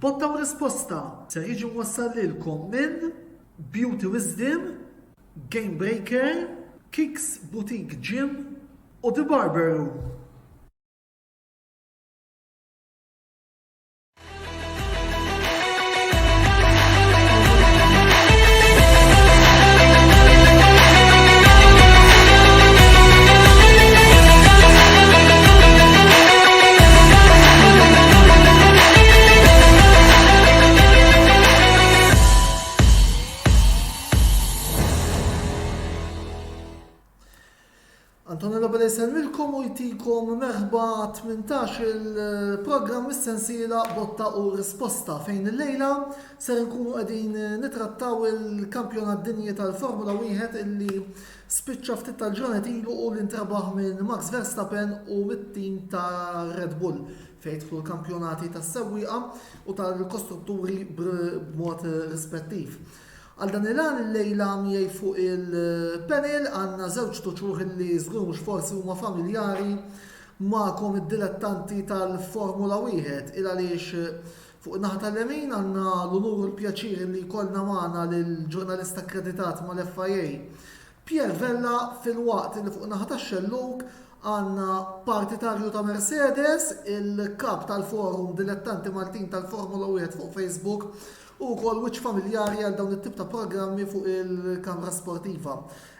Botta u risposta se jiġi wassal lilkom minn Beauty Wisdom, Game Breaker, Kicks Boutique Gym u The Barber Room. Antonella bada jisemmilkom u jtikom merħba 18 il-program mis-sensiela botta u risposta fejn il-lejla ser nkunu qegħdin nitrattaw il-kampjonat dinji tal-Formula 1 illi spiċċa ftit tal-ġranet ilu u l-intrebaħ minn Max Verstappen u mit-tim ta' Red Bull fejn jidħlu l-kampjonati tas-sewwieqa u tal-kostrutturi b'mod rispettiv. Għal dan il-għan il-lejla miej fuq il-panel għanna żewġ tuċuħ li żgur mhux forsi huma familjari ma'kom id-dilettanti tal-Formula 1 il għaliex fuq naħa tal-lemin għanna l-unur u l-pjaċir li jkollna magħna lill-ġurnalista akkreditat mal-FIA Pierre Vella fil-waqt li fuq naħa tax-xelluk għanna partitarju ta' Mercedes, il-kap tal-forum dilettanti Maltin tal-Formula 1 fuq Facebook u kol wiċ familjari għal dawn it-tip ta' programmi fuq il-kamra sportiva.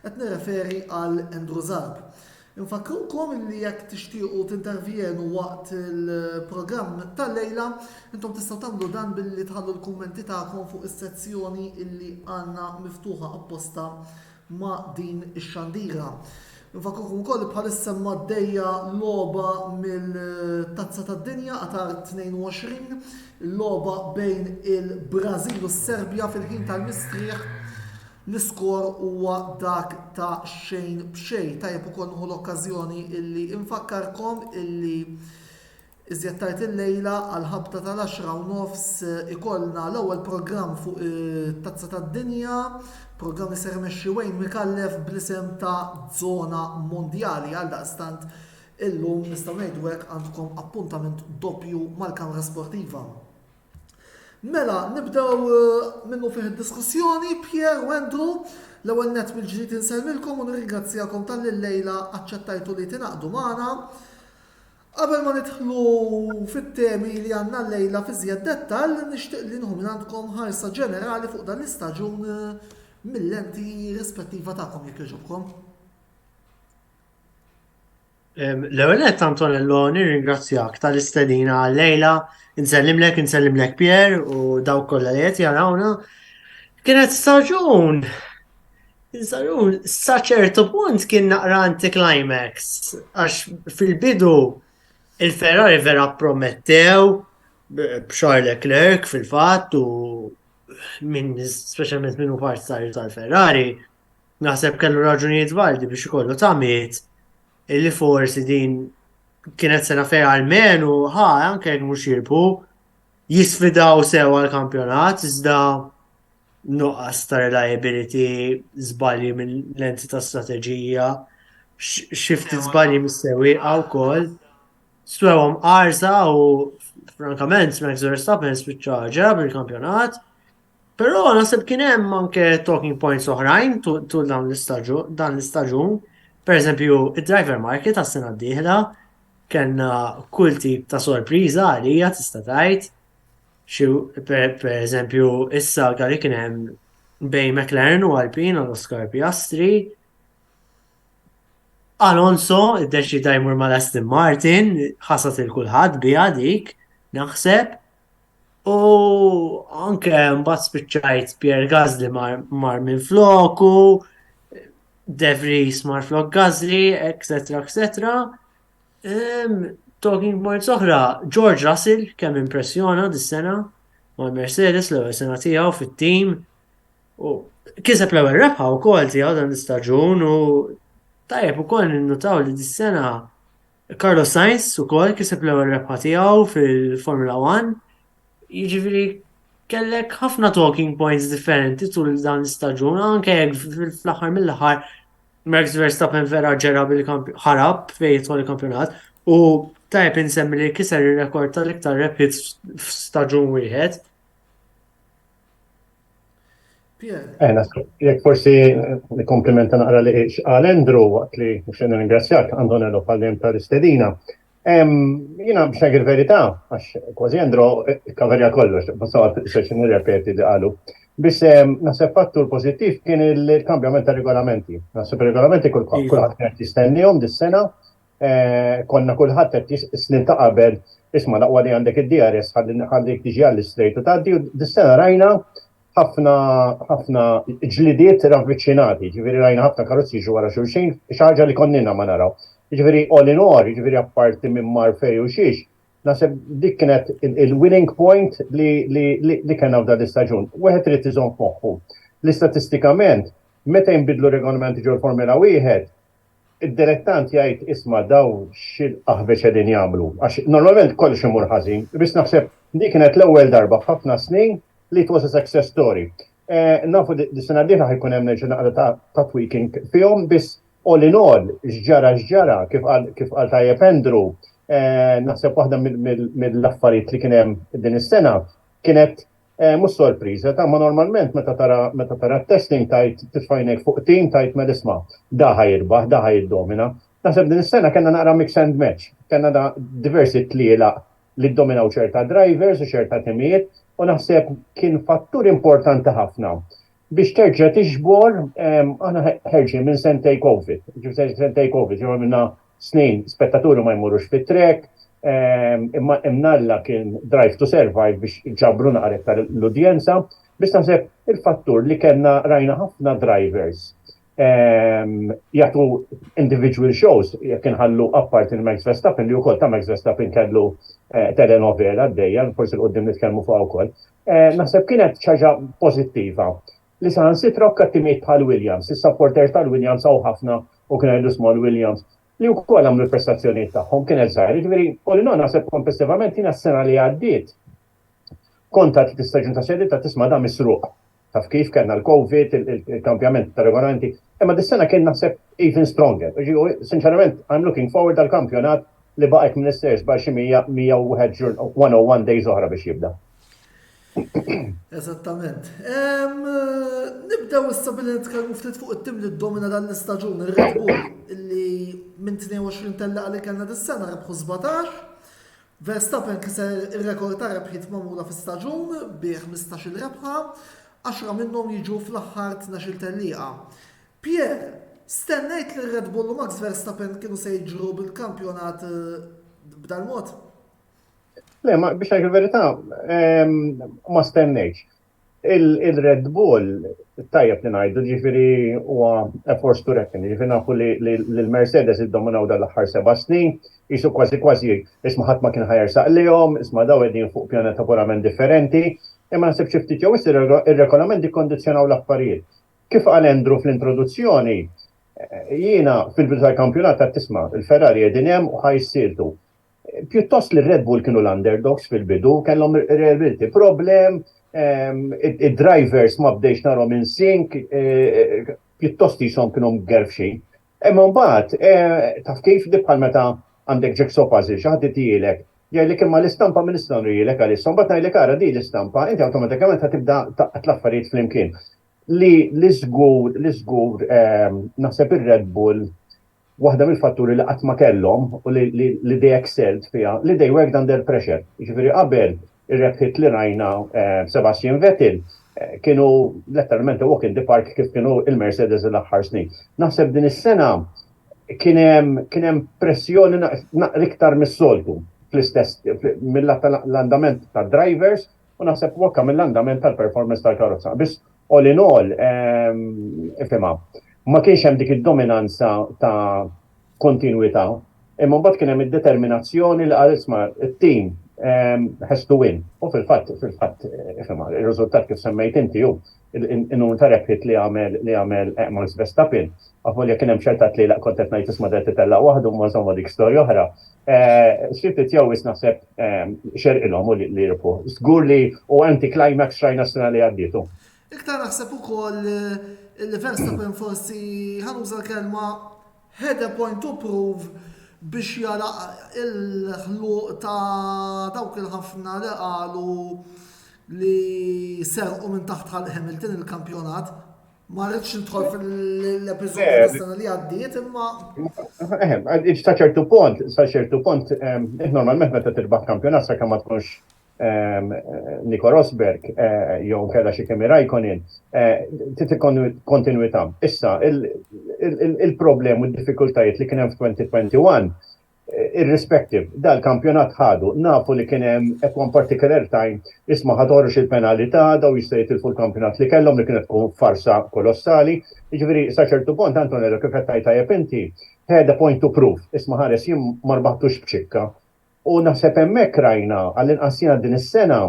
Qed nirreferi għal Andrew Zarb. Infakrukom li jekk tixtiequ tintervjenu waqt il-programm tal-lejla, intom tistgħu tagħmlu dan billi tħallu l-kummenti tagħkom fuq is-sezzjoni illi għandna miftuħa apposta ma' din ix-xandira. Nfakrukum ukoll bħalissa d-dejja logħba mill-Tazza tad-Dinja qatar 22, logħba bejn il-Brażil u s-Serbja fil-ħin tal-mistrieħ l-iskor huwa dak ta' xejn b'xejn. Tajjeb ukoll nieħu l-okkażjoni illi infakkarkom illi iżjed tard il-lejla għal ħabta tal-10:30 ikollna l-ewwel programm fuq it-Tazza tad-Dinja, programm li ser imexxi Wayne Mikallef bl-isem ta' Żona Mondjali għal daqstant illum nistgħu ngħidu hekk għandkom appuntament doppju mal-Kamra Sportiva. Mela, nibdew minnu fih id-diskussjoni, Pierre u Andrew, l-ewwel nett mill-ġdid insellmilkom u nirringrazzjakom tal-lejla aċċettajtu li tingħaqdu magħna. Qabel ma nidħlu fit-temi li għandna l-lejla fi żjed dettall, nixtieq li nħu minn għandkom ħarsa ġenerali fuq dan l-istaġun mill-lenti rispettiva tagħkom jekk jogħġobkom. L-ewwel nett Antonello nirringrazzjak tal-istedina għal-lejla, insellimlek Pierre u dawk kollha li qed jarawna. Kienet staġun sa ċertu punt kien naqra anti-climax għax fil-bidu il-Ferrari vera promettew b'Charles Leclerc fil-fatt u speċjalment minnu parti tal-Ferrari naħseb kellu raġunijiet validi biex ikollu tagħmiet illi forsi din kienet sena fejn għal-men u anke jekk mhux jirbu jisfidaw sew għall-kampjonat iżda nuqqas ta' reliability, żbalji minn lenti ta' strateġija, xifti żbalji mis-sewwieqa wkoll. Swewhom qarsa u frankament Max Verstappen spiċċa ġab il-kampjonat. Però naħseb kien hemm anke talking points oħrajn tul dan l-istaġun. Pereżempju, id-driver market għas-sena d-dieħla kellna kull tip ta' sorpriża għalija tista' tgħid. Per-eżempju, issa għalli kien hemm bejn McLaren u Alpine u Oscar Piastri. Alonso iddeċida jmur mal-Aston Martin, ħasat il-kulħadd biha dik, naħseb. U anke mbagħad spiċċajt Pierre Gasly mar minn floku, De Vries mar flok Gasly, etc. Talking points oħra, George Russell kemm impressjona dis-sena mal Mercedes l-ewwel sena tiegħu fit-tim u kiseb l-ewwel rebħa wkoll tiegħu dan l-istaġun u tajjeb ukoll ninnutaw li dis-sena Carlos Sainz ukoll kiseb l-ewwel rebħa tiegħu fil-Formula 1. Jiġifieri kellek ħafna talking points differenti tul dan l-istaġun anke jekk fl-aħħar mill-aħħar Max Verstappen vera ġera ħarab fejn jidħol il-kampjonat U tajb insemmi li kiser ir-rekord tal-iktar repeats f'staġun wieħed. Pierre, Jek forsi komplimenta naqra li għal Andrew waqt li xena ringrazzjak Antonello pal-jem tal-istedina. Jina biex il verità, għax kważi Andrew kaverja kollox, basaw xeċin repeti li għalu. Bis nasib fattur pozittiv kien il-kambjament ta' regolamenti. Nasib regolamenti kullħat kienet jistennijom dis-sena, konna kullħat snin ta' qabel, isma laqwa li għandek id-DRS ħallik tiġi għall-istrejt u taddi u dis-sena rajna ħafna ġlidiet ravvicinati, ġiviri rajna ħafna karozzi ġu wara xulxin, xaġa li konnina ma naraw. Ġiviri all in all, ġiviri apparti minn Marfej u xiex, nasib dik kienet il-winning point li kena f'da l-istaġun. Wieħed trid iżomm f'moħħu. L-istatistikament, meta jinbidlu regolamenti ġol Formula 1, id-direttant jgħid isma' daw xil-aħbeċ qegħdin jagħmlu. Għax normalment kollox imur ħażin, biss naħseb dik kienet l-ewwel darba f'ħafna snin li it was a success story. Nafu dis-sena diħla ħajkun hemm nerġa' naqra ta' tweaking fihom biss all in all, xġara kif qal tajjeb Andrew, naħseb waħda mill-affarijiet li kien hemm din is-sena kienet mhux sorpriża ta' ma normalment meta tara testing tajt titfajnek fuq tim tajt ma isma' da ħajirbaħ, da ħajiddomina. Naħseb din is-sena kellna naqra mix and match, kellna da diversi tlielaq li ddominaw ċerta drivers u ċerta timijiet u naħseb kien fattur importanti ħafna. Biex terġa' tiġbor, aħna ħerġin minn sentej Covid. Sentej Covid, ġewa minna snin spettaturi ma jmurrux fit-trek, imma imnalla kien Drive to Survive biex ġabru naqrek tal-udjenza, biex naħseb il-fattur li kellna rajna ħafna drivers jagħtu individual shows, jekk inħallu apart il-Max Verstappen li wkoll ta' Max Verstappen kellu telenovela għaddejja, forsi l-qoddim nitkellmu fuq wkoll. Naħseb kienet ċaġa pożittiva. Li saħansitra kattimiet bħal Williams, is-supporters tal-Williams għaw ħafna u kien għajdu small Williams, li wkoll għamlu l-prestazzjonijiet tagħhom kienet żgħar. Jiġifieri, u naħseb kompetittivament jiena s-sena li għaddiet konta t-istaġun ta' xedita tisma' da misruq. Taf kif kellna l-Covid, il-kampjament ta' regolamenti, imma dis-sena kien naħseb even stronger. Sinċerament, I'm looking forward għal-kampjonat li baqgħet ministers ba' xi 101 days oħra biex jibda. Eżattament. Nibdew issa billi nitkellmu ftit fuq it-tim li ddomina dan l-istaġun ir-Red Bull illi minn 22 tellaqa li kellna dis-sena rebħu 17. Verstappen kiser ir-rekord ta' rebħiet magħmula fis-staġun bi 15-il rebħa, 10 minnhom jiġu fl-aħħar 12 tellieqa. Pierre, stennejt li Red Bull u Max Verstappen kienu se jiġru bil-kampjonat b'dal mod? Le, ma biex għajk il-verità, ma stennejx. Il-Red Bull, tajjeb li ngħidu, ġifieri huwa a force to reckon, ġifieri nafu li l-Mercedes iddominaw dal-aħħar 7 snin, jisu kważi isma' ħadd ma kien ħajersaq lihom, isma' daw qegħdin fuq pjaneta purament differenti, imma naħseb xi ftit jew ir-regolamenti kondizzjonaw l-affarijiet. Kif qal Andrew fl-introduzzjoni, jiena fil-bidu tal-kampjonat qed tisma' il-Ferrari qegħdin hemm u ħajsiltu. Pjuttost li Red Bull kienu l-underdogs fil-bidu, kellhom reliability problem, id-drivers ma bdejx narhom in sync, pjuttost jisom kienu gerfxin. Imma mbagħad taf kif di bħal meta għandek Jack Sopazi, xi ħadd itielek, jgħidlek imma l-istampa minn istampa jgħidlek għalissa, mbagħad ngħidlek ara di l-istampa, inti awtomatikament ħatibda taqgħet l-affarijiet flimkien. Li żgur naħseb ir-Red Bull waħda mill-fatturi li qatt ma kellhom u li they excelled fiha, li they worked under pressure. Jiġifieri qabel ir-rebħiet li rajna Sebastian Vettel kienu letteralment walk in the park kif kienu il-Mercedes l-aħħar snin. Naħseb din is-sena kien hemm pressjoni iktar mis-soltu fl-istess mill-andament tad-drivers u naħseb wokka mill-andament tal-performance tal-karozza. Biss all in all, ifhimha, ma kienx hemm dik id-dominanza ta' kontinwità, imma mbagħad kien hemm id-determinazzjoni li qal isma' it-team has to win. U fil-fatt, ifhimha, ir-riżultat kif semmejt inti hu in-numru ta' rebħiet li għamel Max Verstappen, għafolja kien hemm ċerta tlielaq kont qed ngħid isma' qed titellaq waħdu ma żomma dik storja oħra. Xiftit jew naħseb xerqilhom u li jirpu. Żgur li u anti-climax rajna s-sena li għaddietu. Iktar naħseb ukoll il-Verstappen forsi ħanuża l-kelma had a point to prove biex jara il-ħluq ta' dawk il-ħafna li qalu li serqu minn taħt Hamilton il-kampjonat. Ma rridx nidħol fil-episodju tas-sena li għaddiet imma Sa ċertu punt, normalment meta tirbaħ kampjonat sa kemm ma tkunx Nico Rosberg jew kellha xi Kimi Raikkonen titi kontinuità. Issa il-problem u d-diffikultajiet li kien hemm f'2021 irrespective dal-kampjonat ħadu nafu li kien hemm at one particular time isma' ħadorx il-penalità daw jista' jitilfu l-kampjonat li kellhom li kienet tkun farsa kolossali. Jiġifieri sa ċertu punt Antonello kif qed tajjeb inti had a point to prove. Isma' ħares jien ma rbaħtux b'ċikka. U naħseb hemmhekk rajna għall-inqasina din is-sena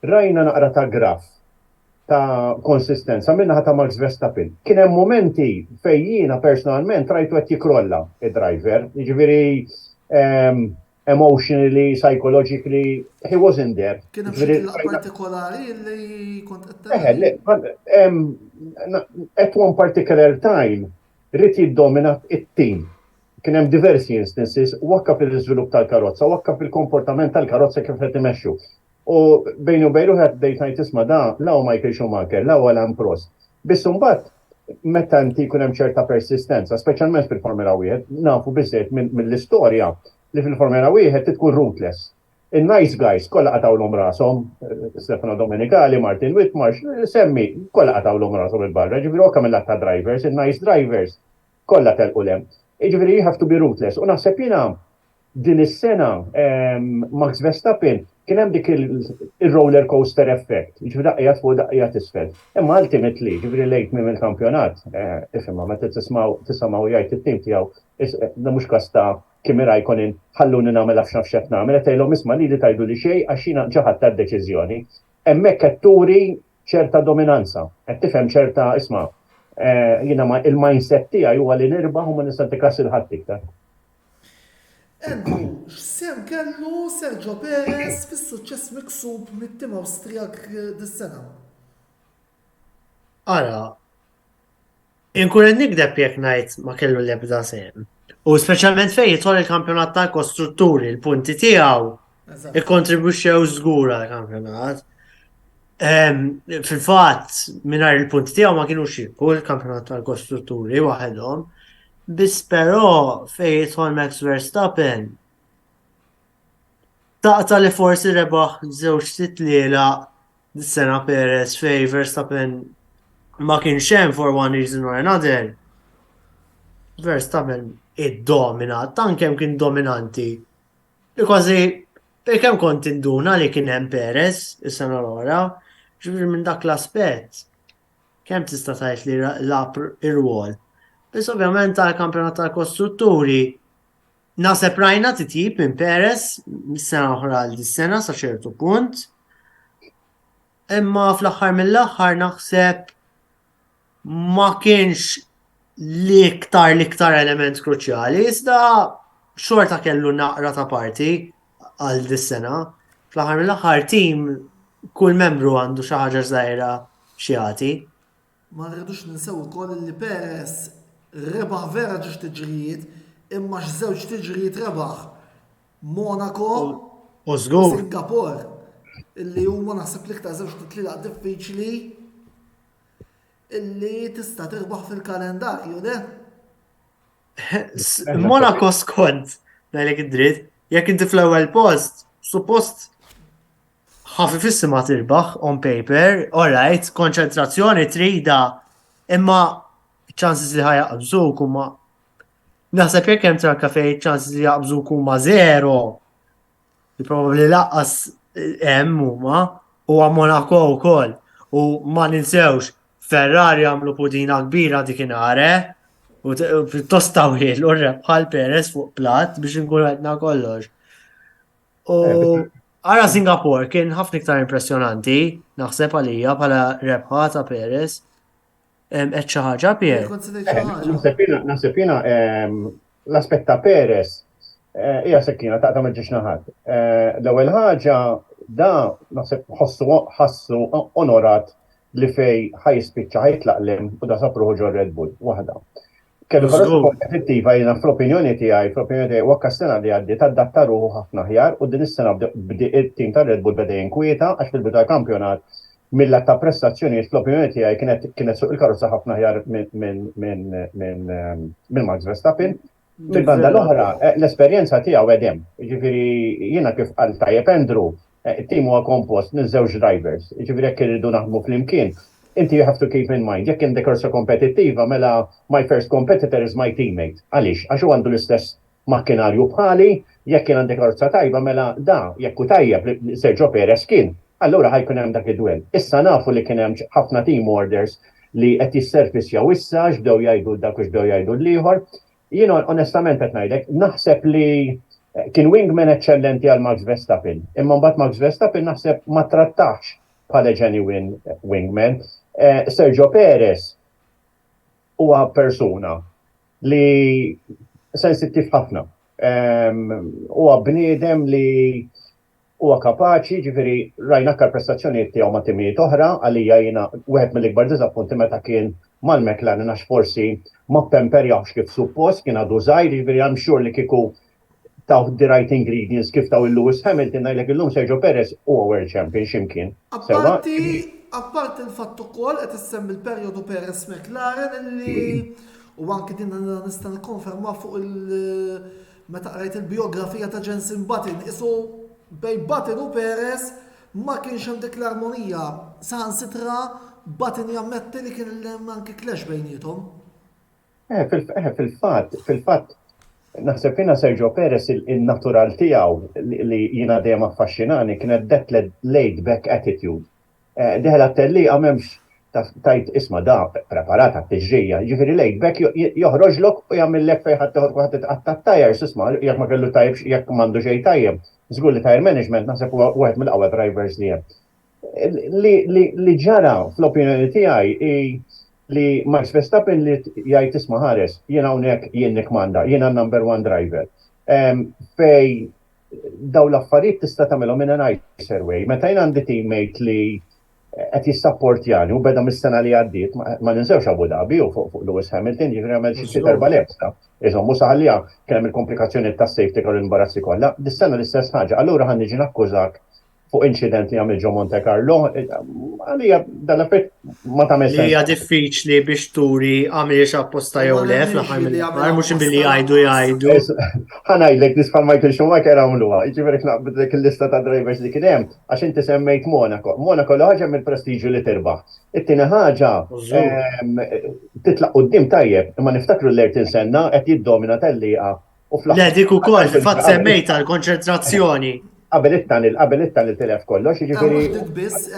rajna naqra ta' graf ta' konsistenza minna ta' Max Verstappen. Kien hemm momenti fejn jiena personalment rajtu qed jikrolla id-driver, jiġifieri emotionally, psychologically, he wasn't there. kien hemm xi tlaq partikolari li kont qed At one particular time, rrid jiddomina it-team. Kien hemm diversi instances, wakkaf il-iżvilupp tal-karozza, wakkaf il-komportament tal-karozza kif qed imexxu. U bejn u bejn wieħed dejt isma' da law Michael Schumacher, law Alain Prost. Biss imbagħad meta inti jkun hemm ċerta persistenza, speċjalment fil-Formula 1, nafu biżejjed mill-istorja li fil-Formula 1 tkun ruthless. Il-nice guys kollha qatawlhom rashom, Stefano Domenicali, Martin Whitmarsh, semmi kollha qatawlhom rashom il-barra, ġifieri hekk mill ta' drivers, il-nice drivers kollha telqu lem. Ġifieri you have to be ruthless. U naħseb jiena din is-sena Max Verstappen kien hemm dik il-roller coaster effect, ġifieri daqqijat fuq daqqijat isfel. Imma ultimately, ġifieri lejt minn il-kampjonat, ifhimha meta tisimgħu jgħid it-tim tiegħu, da mhux każ ta' Kimi Raikkonen ħalluni nagħmel għax naf x'qed nagħmel, qed tgħidlhom isma' li tajdu li xejn għax jiena ġaħat tad-deċiżjoni. Hemmhekk qed turi ċerta dominanza, qed tifhem ċerta isma' jiena il-mindset tiegħi huwa li nirbaħ u ma nista' tikassil ħadd iktar. Andrew, x'sem kellu Sergio Perez fis-suċċess miksub mit-tim Awstrijak dis-sena? Ara, inkun qed nikdeb jekk ngħid ma kellu l-ebda sehem. U speċjalment fejn jidħol il-kampjonat tal-kostrutturi, il-punti tiegħu ikkontribwixxew żgur għall-kampjonat. Fil-fatt mingħajr il-punti tiegħu ma kinux jibqu il-kampjonat tal-kostrutturi waħedhom. Biss però fejn jidħol Max Verstappen taqta' li forsi rebaħ żewġ titliela dis-sena Perez fejn Verstappen ma kienx hemm for one reason or another. Verstappen id-domina, tankemm kien dominanti. Kważi kemm kont induna li kien hemm Perez is-sena l-ora, ġifieri minn dak l-aspett kemm tista' tgħid li lab ir-rwol. Biss ovvjament tal-kampjonat tal-kostrutturi naħseb rajna titjib minn Perez mis-sena oħra għal dis-sena sa ċertu punt. Imma fl-aħħar mill-aħħar naħseb ma kienx l-iktar element kruċjali, iżda xorta kellu naqra ta' parti għal dis-sena. Fl-aħħar mill-aħħar tim kull membru għandu xi ħaġa żgħira xi jagħti. Ma rridux ninsew ukoll li Perez rebaħ vera ġewġ tiġrijiet, imma x'żewġ tiġrijiet rebaħ Monaco U żgur. Singapore, illi huma naħseb l-iktar żewġ titlielaq diffiċli illi tista' tirbaħ fil-kalendarju le. Monaco skont ngħidlek id-dritt, jekk inti fl-ewwel post, suppost ħafifissima tirbaħ on paper, alright, konċentrazzjoni trida, imma chances li ħajaqbżuk huma naħseb jekk hemm trakka fejn chances li jaqbżuk huma zero. Li probabbli laqqas hemm huma u Monaco wkoll. U ma ninsewx Ferrari għamlu pudina kbira dikinhar u pjuttost tawħil u rebħal Perez fuq platt biex inkunu qedna kollox. U ara Singapore kien ħafna iktar impressjonanti, naħseb għalija bħala rebħa ta' Perez. Qed xi ħaġa Pier. Naħseb jiena l-aspett ta' Perez hija sekkina ta' ma ġiex naħat. L-ewwel ħaġa da naħseb ħassu onorat li fej ħajspiċċa ħajtlaq lem u da sapruħu ġo Red Bull waħda. kellu Żgur. karozza kompetittiva jiena fl-opinjoni tiegħi waqqa s-sena li għaddiet adatta ruħu ħafna ħjar u din is-sena it-tim ta' Red Bull beda jinkwieta għax fil-bidu tal-kampjonat mill-att ta' prestazzjonijiet fl-opinjoni tiegħi kienet suq il-karozza ħafna ħjar minn Max Verstappen. Mill-banda l-oħra, l-esperjenza tiegħu għedem. Ġifieri jiena kif qal tajjeb Andrew, it-tim huwa kompost minn żewġ drivers. Ġifieri jekk irridu naħdmu flimkien, inti you have to keep in mind, jekk indek korsa kompetittiva mela my first competitor is my teammate. Għaliex, għax huwa għandu l-istess makkinarju bħali, jekk kien għandek korsa tajba mela jekk hu tajjeb Sergio Perez kien, allura ħajkun hemm dak id-dwell. Issa nafu li kien hemm ħafna team orders li qed jisserfisjaw issa x'bdew jgħidu dak u x'bdew jgħidu l-ieħor. Jiena onestament qed ngħidlek, naħseb li kien wingman eċċellenti għal Max Verstappen. Imma mbagħad Max Verstappen naħseb ma trattax bħala genuine wingman. Sergio Perez huwa persuna li sensittiv ħafna. Huwa bniedem li huwa kapaċi, ġifieri rajna aktar prestazzjonijiet tiegħu ma' timijiet oħra, għalija jiena wieħed mill-ikbar diżappunti meta kien mal-McLaren għax forsi ma pemperjawx kif suppost, kien għadu żgħir, ġifieri I'm sure li kieku taw the right ingredients kif taw il-Lewis Hamilton ngħidlek illum Sergio Perez huwa World Champion x'imkien. Apparti il-fatt ukoll qed issemmi l-perjodu Perez McLaren illi u anke din nista' nikkonferma fuq meta qrajt il-biografija ta' Jenson Button, isu bejn Button u Perez ma kienx hemm dik l-armonija. Saħansitra Button jammetti li kien hemm anke clash bejniethom. Fil-fatt, naħseb jiena Sergio Perez il-natural tiegħu li jiena dejjem affaxxinani kienet that laid back attitude. Deħla t-telliqa m'hemmx tajt isma' da preparata t-tiġrija, ġifieri laid back joħroġlok u jagħmillek fejn ħadd toħroġ tat-tajers isma' jekk ma kellu tajjeb jekk m'għandu xejn tajjeb. Żgur li tire management naħseb huwa wieħed mill-aqwa drivers li hemm. Li ġara fl-opinjoni tiegħi li Max Verstappen li jgħid isma' ħares, jiena hawnhekk jien nikmanda, jiena number one driver. Fej daw l-affarijiet tista' tagħmilhom in a nicer way. Meta jien għandi teammate li qed jissapportjani u beda mis-sena li għaddiet, ma ninsewx Abu Dhabi u fuq Lewis Hamilton ġifieri għamel xi darba lebsa. Iżommu saħallija kien hemm il-komplikazzjoni tas-safety car l-imbarazzi kollha. Dis-sena l-istess ħaġa. Allura ħan niġi nakkużak fuq incident li għamil ġo Monte Carlo, għalija dal-affett ma ta' Li hija diffiċli biex turi għamil apposta jew le fl-aħħar mill-aħħar mhux billi jgħidu. Ħanajlek nisfal Michael Schumacher għamluha, jiġifieri dik il-lista ta' drivers li kien hemm għax inti semmejt Monaco. Monaco l-ħaġa mill-prestiġju li tirbaħ. It-tieni ħaġa titlaq quddiem tajjeb, imma niftakru l-Ayrton Senna qed jiddomina tal-lieqa. Le dik ukoll fil-fatt semmejta l-konċentrazzjoni. Qabel it-tan il-telef kollox, jiġifieri. Biss,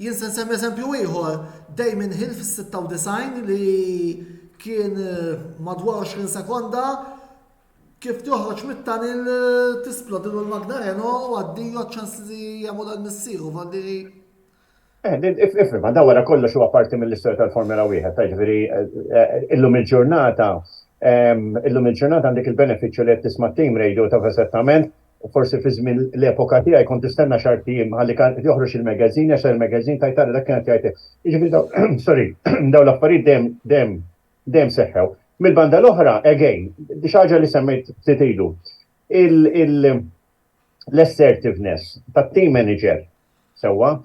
jien se nsemmi eżempju ieħor, Damon Hill fis-96 li kien madwar 20 sekonda kif toħroġ mit-tunnel tisplodilu l-Magdareno u għaddiju ċans li jagħmlu l-missieru valli. Ifrima, da wara kollox huwa parti mill-istorja tal-Formula 1, jiġifieri illum il-ġurnata għandek il-benefiċċju li qed tisma' team radio ta' eżattament. Forsi fi żmien l-epoka tiegħi kont tistenna xahar tim ħalli kan joħroġ il-magażin għax il-magażin tajtar dak kienet jgħid. Jiġifieri sorry, dawn l-affarijiet dejjem seħħew. Mill-banda l-oħra, again, di ħaġa li semmejt ftit ilu. L-assertiveness tat-team manager sewwa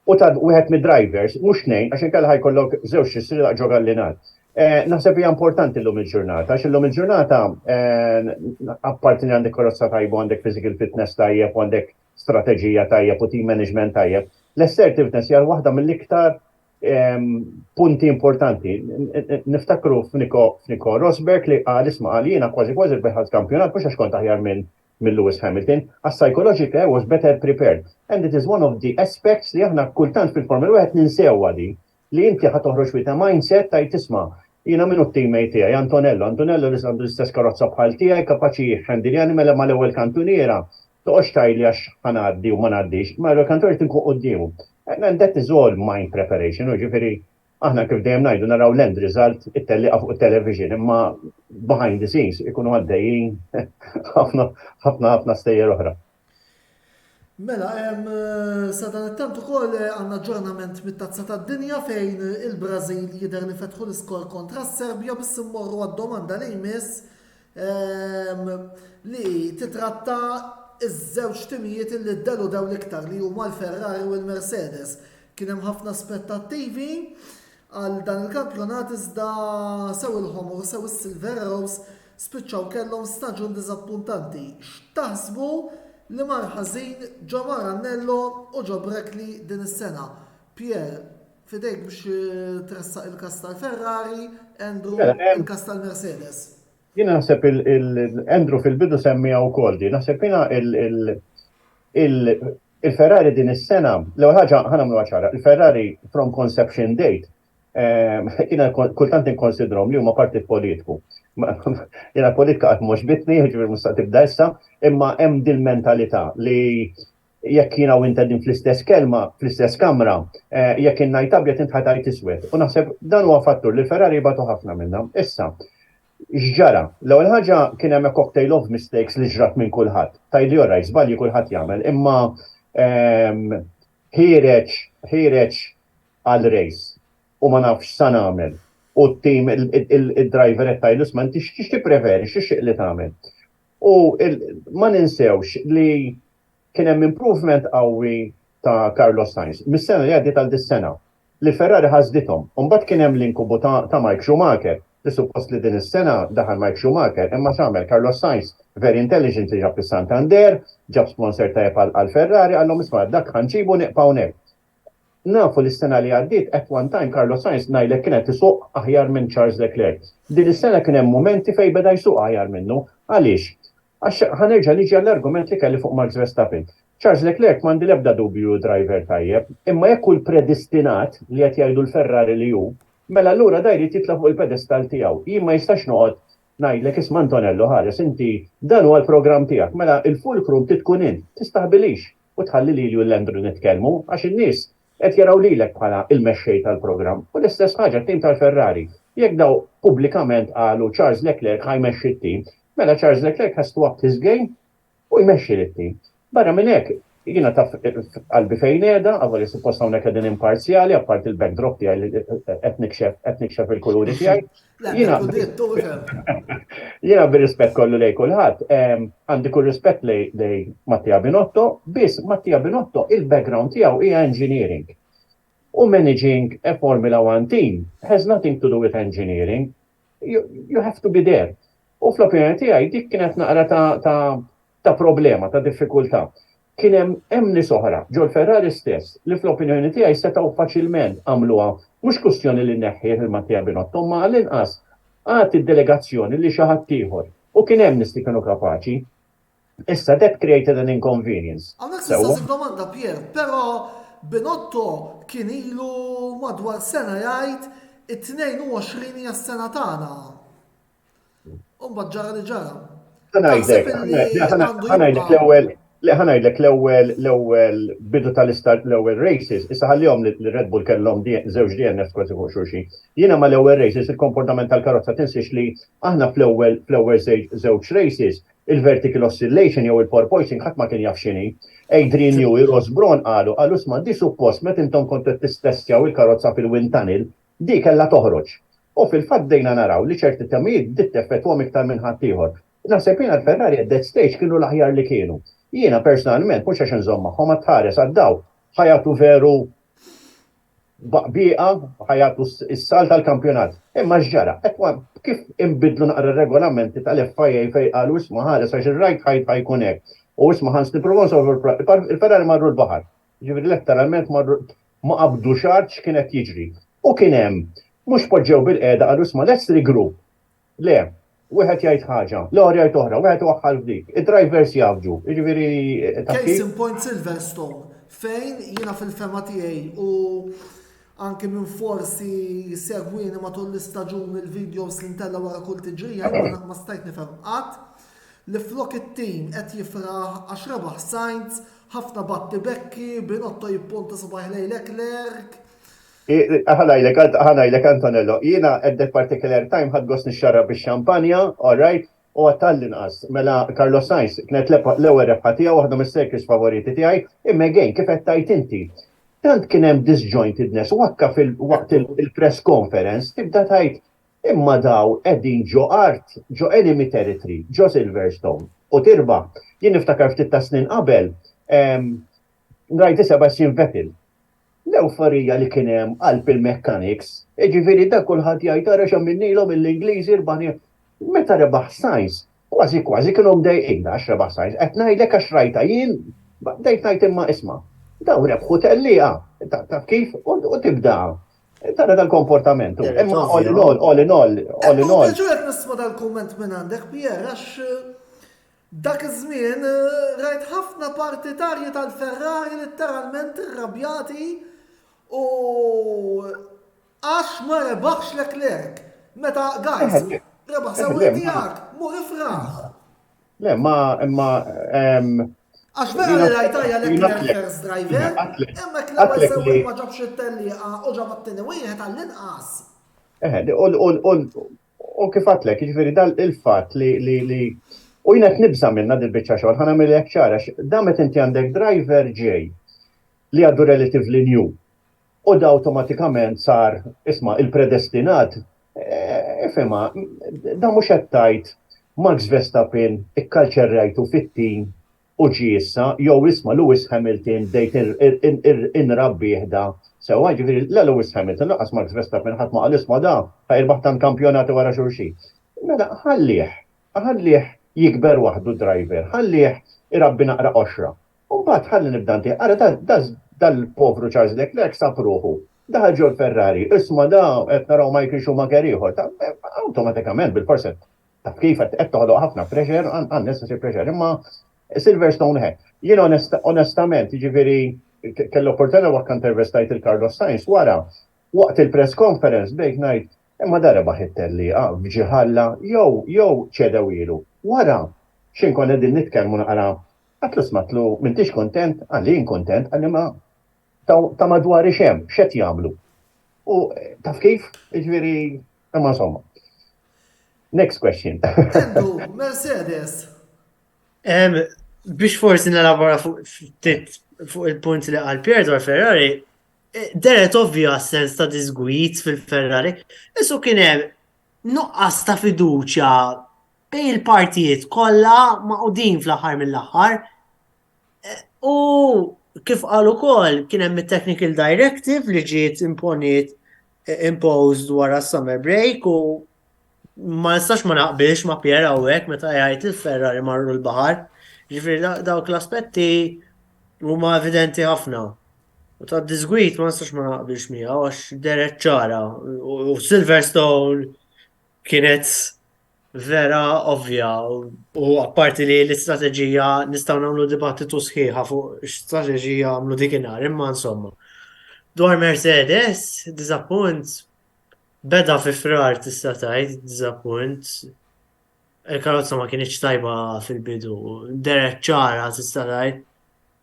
u ta' wieħed mid-drivers mhux ngħid għax inkella ħajkollok żewġ xissri ġo gallinat. Naħseb hija importanti llum il-ġurnata, għax illum il-ġurnata apparti li għandek karozza tajba, għandek physical fitness tajjeb, u għandek strateġija tajjeb u team management tajjeb. L-assertiveness hija waħda mill-iktar punti importanti. Niftakru f'Nico Rosberg li qal isma' qal jiena kważi rbeħħat kampjonat mhux għax kont aħjar minn Lewis Hamilton, għas psychologically I was better prepared. And it is one of the aspects li aħna kultant fil-Formula 1 ninsewwa li inti ħad toħroġ with a mindset tajt tisma' jiena minnu t-teammate tiegħi Antonello li għandu l-istess karozza bħal tiegħi kapaċi jħendiljani mela mal-ewwel kantuniera toqgħodx tajli għax ħanaddi u ma ngħaddix, ma l-kantunier tinkun qudiemu. And that is all mind preparation, ġifieri aħna kif dejjem ngħidu naraw l-end result it-telliqa fuq it-television, imma behind the scenes ikunu għaddejjin ħafna stejjer oħra. Mela, sa dan it-tant ukoll għandna aġġornament mit-tazza tad-dinja fejn il-Brażil jidher li fetħu l-iskor kontra s-Serbja biss immorru għad-domanda li jmiss li titratta iż-żewġ timijiet li dderu daw l-iktar li huma l-Ferrari u l-Mercedes. Kien hemm ħafna aspettattivi għal dan il-kampjonat iżda sew il-ħomor sew is-Silver Rose spiċċaw kellhom staġun diżappuntanti. X'taħsbu li mar ħażin ġo Maranello u ġo Brekli din is-sena? Pier, fidejk biex tressaq il-kas tal-Ferrari, Andrew il-kas tal-Mercedes. Jina naħseb Andrew fil-bidu semmija wkoll di, naħseb jina il-Ferrari din is-sena, l-ewwel ħaġa ħanamlu ċara, il-Ferrari from conception date, jina kultant inkonsidrom li huma partit politiku. Jena politika għat mux bitni, ġivir musta tibda issa, imma hemm din mentalità li jekk jina u inta din fl-istess kelma, fl-istess kamra, jekk innajt abjad intħatajt iswed. U naħseb dan huwa fattur li Ferrari batu ħafna minna. Issa, x'ġara, l-ewwel ħaġa kien hemm cocktail of mistakes li ġrat minn kulħadd. Tajli ora żbalji kulħadd jagħmel, imma ħireġ għal race u ma nafx sa nagħmel. U t-tim, il-driver tajlus, ma nti xiex preferi, xiex li tagħmel. U ma ninsewx li kien hemm improvement qawwi ta' Carlos Sainz. Mis-sena li għaddiet għal dis-sena li Ferrari ħażdithom. U mbagħad kien hemm l-inkubu ta' Mike Schumacher. Li suppost li din is-sena daħal Mike Schumacher, imma x'għamel Carlos Sainz very intelligent li ġab is-Santander, ġab sponsor tajjeb għal Ferrari, għallhom isma' dak ħanġibu neqpaw nek. Nafu l-sena li għaddit, at one time Carlos Sainz najlek kienet isuq aħjar minn Charles Leclerc. Din is-sena kien hemm momenti fej beda jsuq aħjar minnu. Għaliex? Għax ħanerġa' niġi għall-argument li kelli fuq Max Verstappen. Charles Leclerc m'għandi l-ebda dubju driver tajjeb, imma jekk hu l-predestinat li qed jgħidu l-Ferrari li hu, mela allura dajri titla fuq il-pedestal tiegħu. Jien ma jistax noqgħod ngħidlek isma' Antonello ħares inti dan huwa l-programm tiegħek. Mela il-fulcrum titkun int, tistaqbilix u tħalli li l-Andrew nitkellmu għax in-nies qed jaraw lilek bħala il-mexxej tal-programm. U l-istess ħaġa tim tal-Ferrari. Jekk daw pubblikament qalu Charles Leclerc ħajmexxi t-tim, mela Charles Leclerc has to up his game u jmexxi t-tim. Barra minn hekk, jiena taf qalbi fejn qiegħda, għavoli suppost hawnhekk qegħdin imparzjali, apart il-backdrop tiegħi li qed nikxef il-kuluri tiegħi. Jiena bir-rispett kollu lejn kulħadd, għandi kull rispett lejn Mattia Binotto, biss Mattia Binotto il-background tiegħu hija engineering. U managing a Formula 1 team has nothing to do with engineering. You have to be there. U fl-opinjoni tiegħi dik kienet naqra ta' problema, ta' diffikultà. Kien hemm nies oħra, ġol Ferrari stess, li fl-opinjoni tiegħi setgħu faċilment għamluha mhux kwestjoni li neħħiet il-Mattia Binotto, ma għall-inqas għad id-delegazzjoni li xi ħadd ieħor. U kien hemm nies li kienu kapaċi. Issa that created an inconvenience. Għandek tista' domanda Pier, però Binotto kien ilu madwar sena jgħid it-22 hija s-sena tagħna. U mbagħad ġara li ġara. ħanajdlek l-ewwel bidu tal-istart l-ewwel races, issa ħallihom li Red Bull kellhom żewġ DNF kważi fuq xulxin. Jiena ma l-ewwel races il-komportament tal-karozza tinsiex li aħna fl-ewwel żewġ races il-vertical oscillation jew il-porpoising ħadd ma kien jaf x'inhi. Adrian Newey, Ross Brawn qalu isma' di suppost meta intom kont qed tistestjaw il-karozza fil-wind tunnel, di kellha toħroġ. U fil-fatt dejna naraw li ċerti tamijiet dit teffettwhom iktar minn ħadd ieħor. Naħseb jiena l-Ferrari at that stage kienu l-aħjar li kienu. Jiena personalment, mhux għax insomma, ħoma tħares għaddaw, ħajatu veru baqbieqa, ħajatu s-sal tal-kampjonat. Imma ġara, kif imbidlu naqra regolamenti tal-FIA fej qalu isma' ħares għax ir-rajt ħajkun hekk. U isma' ħans nipprova il-Ferrari marru l-baħar. Ġifieri letteralment ma qabdu xahar x'kienet jiġri. U kien hemm mhux poġġew bil-qiegħda qalu isma' let's regroup. Le, wieħed jgħid ħaġa, l-oħra jgħid oħra, wieħed iwaħħal f'dik. Id-drivers jafġu. Jiġifieri Case in point Silverstone fejn jiena fil-fema tiegħi u anke minn forsi segwini matul l-istaġun il-videos li ntella wara kull tiġrija ma stajt nifhem qatt li flok it-tim qed jifraħ għax rebaħ Sainz, ħafna batti bekki, Binotto jippunta subaħ lejn Leclerc. Ħanajlek Antonello, jiena at that particular time ħad gost nixxarra bix-xampanja, all right, u għat-tal-inqas, mela Carlos Sainz kienet l-ewwel rebħa tiegħu waħda mis-circus favoriti tiegħi, imma again kif qed tajt inti. Tant kien hemm disjointedness wakka waqt il-press conference tibda tajt imma daw qegħdin ġo art, ġo enemy territory, ġo Silverstone. U tirba, jien niftakar ftit ta' snin qabel, rajt Sebastian Vettel. L-euforija li kien hemm qalb il-mechanics, ġifieri dak kulħadd jgħid ara x'ammilnilhom mill-Ingliżi rbani. Meta rebaħ Sainz, kważi kienu mdejqin għax rebaħ Sainz, qed ngħidlek għax rajta jien, bdejt ngħid imma isma'. Daw rebħu tellieqa, taf kif u tibda. Tara dal-komportamentu. Imma all in all. Ġuret nisma dal-komment minn għandek, Pierre, għax dak iż-żmien rajt ħafna partitarji tal-Ferrari literalment irrabjati u għax ma rebaħx Leclerc. Meta guys, rebaħ sewi tiegħek, mur ifraħ. Le, imma Għax vera li rajtajja Leclerc first driver, imma l-ewwel sewi ma ġabx it-tellieqa u ġab it-tieni wieħed għall-inqas. U kif għatlek, jiġifieri dal il-fatt li u jina t-nibza minna dil-bicċa xogħol, ħana mill-ek ċara, damet inti għandek driver ġej li għaddu relatively new u da automatikament sar, isma, il-predestinat, ifema, da mux għattajt Max Verstappen ikkalċerrajtu fit-tim u ġissa, jew isma Lewis Hamilton dejt in-rabbi jihda. Sewa ġifiri, la Lewis Hamilton, laqas Max Verstappen ħatma għal-isma da, ħajrbaħ tan kampjonati wara xurxi. Mela, ħallih jikber waħdu driver, ħallih irabbi naqra 10. Mbagħad ħalli nibdanti, ara dal-povru Charles Leclerc sapruħu. Daħal ġol Ferrari, isma da qed naraw Michael Schumacher ieħor, awtomatikament bil-forset. Taf kif qed toħloq ħafna pressure, unnecessary pressure, imma Silverstone he. Jien onestament, jiġifieri kellu opportunità waqt intervistajt il-Carlos Sainz wara waqt il-press conference bejn ngħid imma dara baħittelli bġiħalla jew ċedew ilu. Wara x'inkun qegħdin nitkellmu naqra għatlu smatlu m'intix kontent, għalli inkontent, għalli ma ta' madwar xem, x'qed jagħmlu. U taf kif, jiġifieri imma insomma. Next question. Mercedes. Biex forsi nalabora fuq il-punt li għal Pierre dwar Ferrari, deret ovvja sens ta' disgwit fil-Ferrari, issu kien hemm nuqqas ta' fiduċja bejn il-partijiet kollha maqudin fl-aħħar mill-aħħar. U kif qal ukoll kien hemm it-technical directive li ġiet imposed wara s-summer break u ma nistax ma naqbilx ma Pierre hawnhekk meta jgħid il-Ferrari marru l-baħar. Ġifieri dawk l-aspetti huma evidenti ħafna. U ta' disgwit ma nistax ma naqbilx miegħu għax deret ċara. U Silverstone kienet vera ovvja. U apparti li l-istrateġija nistgħu nagħmlu dibattitu sħiħa fuq x-strateġija għamlu dikinhar, imma insomma. Dwar Mercedes, disappunt. Beda fi frar tista' tgħid diżappunt. Il-karozza ma kienx tajba fil-bidu, deret ċara tista' tgħid.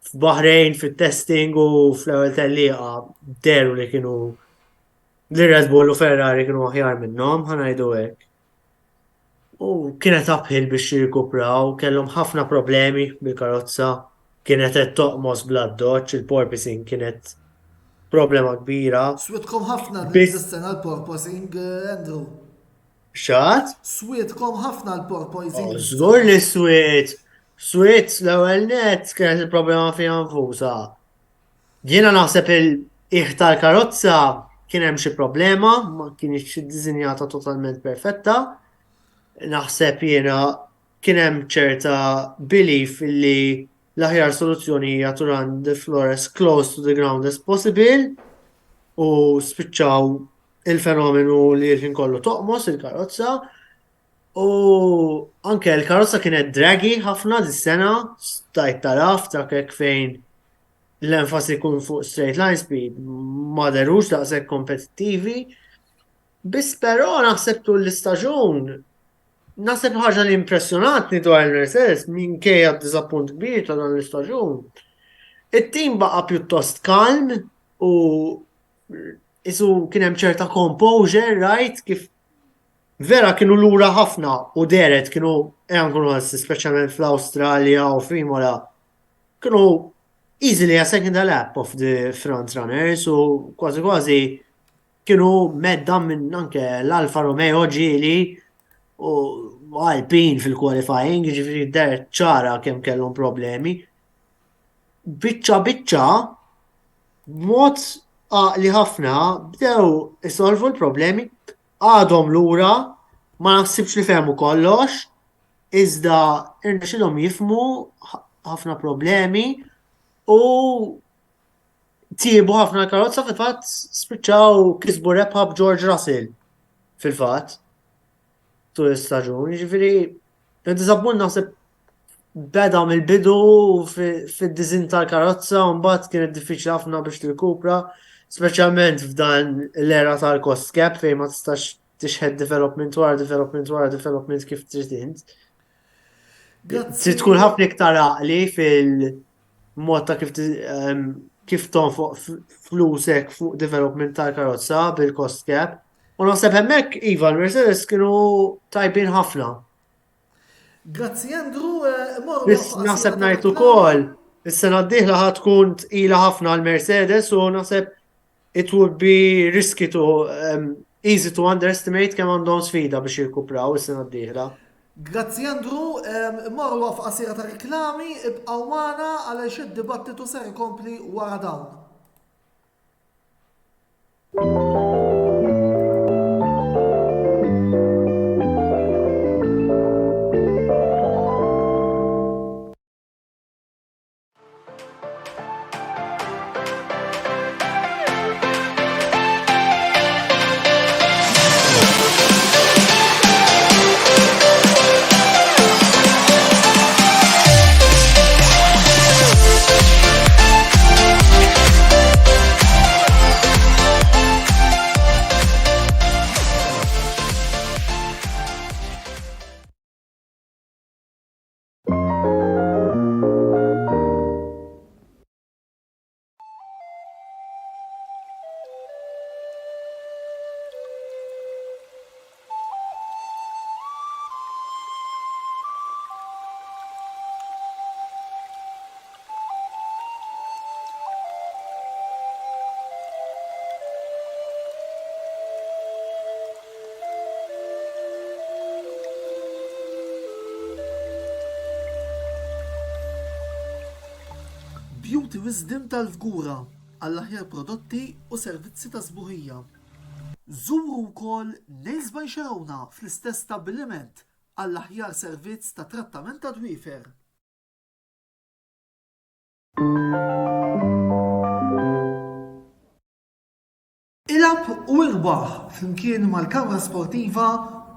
F'Bahrejn fit-testing u fl-ewwel tellieqa deru li kienu li Red Bull u Ferrari kienu aħjar minnhom, ħanajdu hekk. U kienet uphill biex jirkupraw, kellhom ħafna problemi bil-karozza, kienet qed toqmos bl-addoċ, il-porpoising kienet problema kbira. Switkom ħafna dis-sena l-porpoising, Andrew. X'għad? Switkom ħafna l-porpoising. Żgur li Swit l-ewwel net kienet il-problema fiha nfusa. Jiena naħseb il-qiegħ tal-karozza kien hemm xi problema, ma kienx iddiżinjata totalment perfetta. Naħseb jiena kien hemm ċerta belief li l-aħjar soluzzjoni hija to run the floor as close to the ground as possible u spiċċaw il-fenomenu li l-ħin kollu toqmos il-karozza u anke l-karozza kienet draggy ħafna dis-sena stajt taraf hekk fejn l-enfasi kun fuq straight line speed ma derux daqshekk kompetittivi biss però naħseb tul l-istaġun naħseb ħaġa li impressjonatni dwar il-Mercedes minkejja d-diżappunt kbir ta' dan l-istaġun. It-tim baqa' pjuttost kalm u isu kien hemm ċerta composure, right? Kif vera kienu lura ħafna u deret kienu kunu għassi, specialment fl-Australia u f'Imola, kienu easily a second lap of the front runners u kważi kważi kienu medda minn anke l-Alfa Romeo ġili u Alpine fil-qualifying, ġifiri deret ċara kemm kellhom problemi. Biċċa, mod li ħafna bdew isolvu l-problemi, għadhom lura, ma naħsibx li fehmu kollox, iżda irnexilhom jifmu ħafna problemi u tiebu ħafna karozza fil-fatt spiċċaw kisbu rebħa b'George Russell fil-fatt tul istaġun, ġifieri inti naħseb beda mill-bidu fid-dizin tal-karozza u mbagħad kienet diffiċli ħafna biex tirkupra, speċjalment f'dan l-era tal-cost cap fejn ma tistax tixħed development wara development kif trid int. Trid tkun ħafna iktar għaqli fil-mod ta' kif tonfoq flusek fuq development tal-karozza bil-cost cap. U naħseb hemmhekk iva l-Mercedes kienu tajbin ħafna. Grazzi Andrew, Naħseb ngħid ukoll is-sena d-dieħla ħad tkun tqila ħafna l-Mercedes u naħseb it would be risky to easy to underestimate kemm għandhom sfida biex jirkupraw is-sena d-dieħla. Grazzi Andrew, morru għaf qasira ta' reklami, ibqaw magħna għaliex id-dibattitu ser ikompli wara dawn. Beauty Wisdom tal-Fgura għall-aħjar prodotti u servizzi ta' sbuħija. Żuru wkoll Nails by Xarawna fl-istess stabbiliment għall-aħjar servizz ta' trattament ta' dwiefer. Ilab u irbaħ flimkien mal-kamra sportiva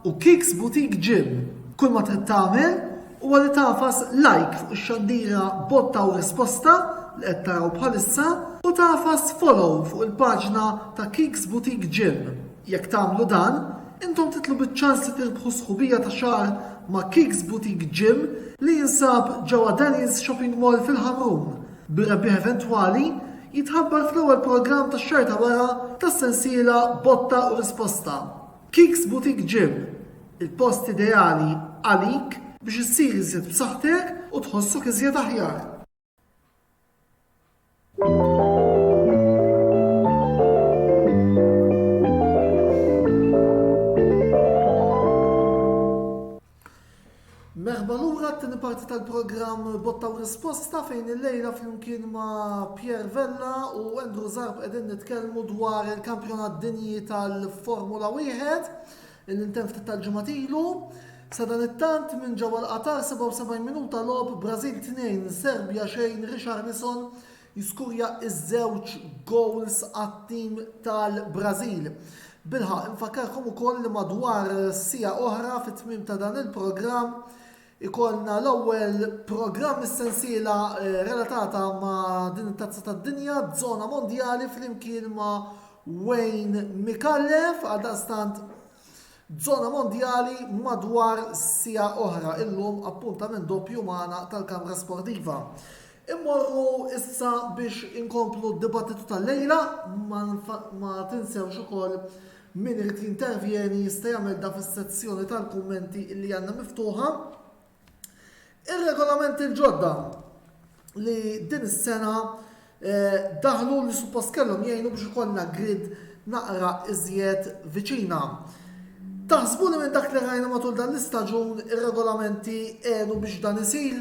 u Kicks Boutique Gym. Kull ma trid tagħmel huwa li tafas like fuq ix-xandira botta u risposta li qed taraw bħalissa u tafas follow fuq il-paġna ta' Kicks Boutique Gym. Jekk tagħmlu dan, intom titlu biċ-ċans li tirbħu sħubija ta' xahar ma' Kicks Boutique Gym li jinsab ġewwa Daniels Shopping Mall fil-Ħamrun. Bir-rebbieħ eventwali jitħabbar fl-ewwel programm tax-xahar ta' wara tas-sensiela botta u risposta. Kicks Boutique Gym, il-post ideali għalik biex issir iżjed b'saħħtek u tħossok iżjed aħjar. Merħba lura t-tieni parti tal-programm Botta u Risposta fejn il-lejla flimkien ma' Pierre Vella u Andrew Zarb qegħdin nitkellmu dwar il-kampjonat dinji tal-Formula 1 il-intemm ftit tal-ġimgħat ilu. Sadan it-tant minn ġewwa l-Qatar 77 minuta logħob Brażil 2 Serbja xejn Richarlison jiskurja iż-żewġ goals għat-tim tal-Brażil. Bilħaq infakkarkom ukoll li madwar sija oħra fit-tmiem ta' dan il-programm ikollna l-ewwel programm is-sensiela relatata ma' din it-tazza tad-dinja żona mondjali flimkien ma' Wayne Mikallef għaldaqstant Zona mondjali madwar sija oħra illum appuntament doppju magħna tal-Kamra Sportiva. Immorru issa biex inkomplu d-dibattitu tal-lejla ma tinsewx ukoll min irid jintervjeni jista' jagħmel da fis-sezzjoni tal-kummenti li għandna miftuħa. Ir-regolamenti l-ġodda li din is-sena daħlu li suppost kellhom jgħinu biex ikollna grid naqra iżjed viċina. Taħsbu li minn dak li rajna matul dan l-istaġun ir-regolamenti għenu biex dan isir?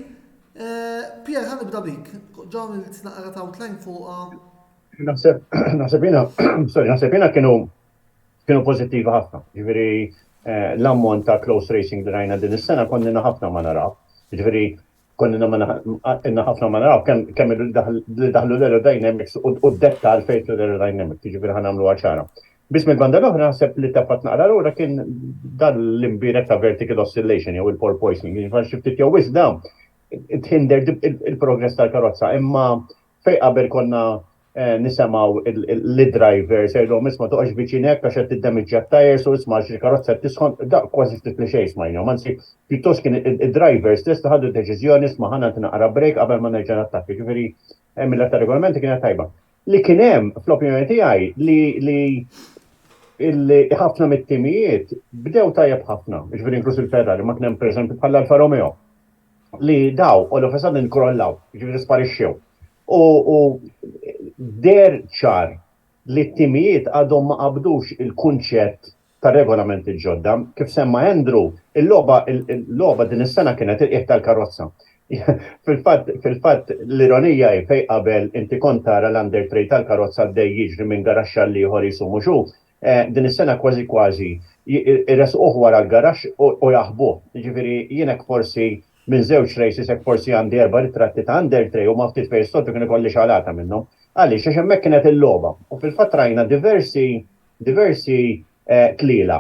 Pierre, ħanibda bik. Ġawn il-tnaqra ta' outline fuqa. Naħseb jena kienu pozittivi ħafna. Ġifieri l-ammont ta' close racing li rajna din is-sena konna ħafna ma naraw. Ġifieri konna ħafna ma naraw kemm li daħlu l-aerodynamics u d-dettal fejn l-aerodynamics. Ġifieri ħanamlu ċara. Biss mill-banda l-oħra naħseb li tafat naqra l-ura kien dan l-imbirek ta' vertical oscillation jew il-pole poisoning. Ġifieri xiftit jew wis dawn tħinder il-progress tal-karozza. Imma fej qabel konna nisemaw l-drivers jgħidhom isma' toqgħodx viċinek għax qed tiddammiġġja t-tires u isma' il-karozza tisħon da kważi ftit li xejn smajna. Anzi, pjuttost kien id-drivers tista' ħadu deċiżjoni isma' ħana naqra break qabel ma nerġa' nattakki. Ġifieri mill ta' regolamenti kienet tajba. Li kien hemm fl-opinjoni tiegħi li ħafna mit-timijiet bdew tajjeb ħafna, ġifieri inkluż il-Ferrari, ma kien hemm pereżempju bħal Alfa Romeo li daw u l-ofesad nkrollaw, ġifieri sparixxew. U der ċar li t-timijiet għadhom ma qabdux il-kunċett ta' regolamenti ġodda, kif semma Andrew, il-logħba din is-sena kienet il-qiegħ tal-karozza. Fil-fatt l-ironija fej qabel inti kont tara l-under tray tal-karozza għaddej jiġri minn garaxxa li ieħor jisu muxu, din is-sena kważi irresquh wara l-garaxx u jaħbuh. Jiġifieri jienek forsi minn żewġ races hekk forsi għandi 4 ritratti ta' under tray u ma ftit fejn stoltu kien ikolli xalata minnhom. Għaliex għax hemmhekk kienet il-logħba. U fil-fatt rajna diversi tliela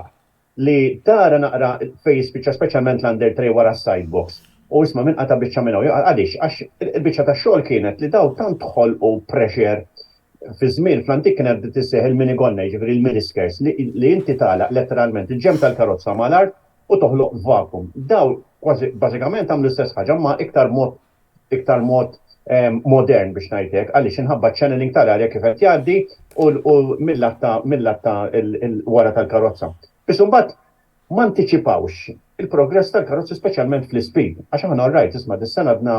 li tara naqra fejn spiċċa speċjalment l-under tray wara s-sidebox. U isma' minn qata biċċa minnu. Għaliex għax il-biċċa tax-xogħol kienet li daw tant ħolqu pressure fi żmien fl-antik kienet tisseħ il-minigonna, jiġifieri il-miniskers li inti tagħlaq letteralment il-ġem tal-karozza mal-art u toħloq vacuum. Daw kważi bażikament għamlu l-istess ħaġa ma iktar mod modern biex ngħidlek għaliex inħabba channeling tal-arja kif qed jgħaddi u mill-latta wara tal-karozza. Biss imbagħad ma antiċipawx il-progress tal-karozzi speċjalment fl-speed. Għax aħna rajt isma' dis-sena għadna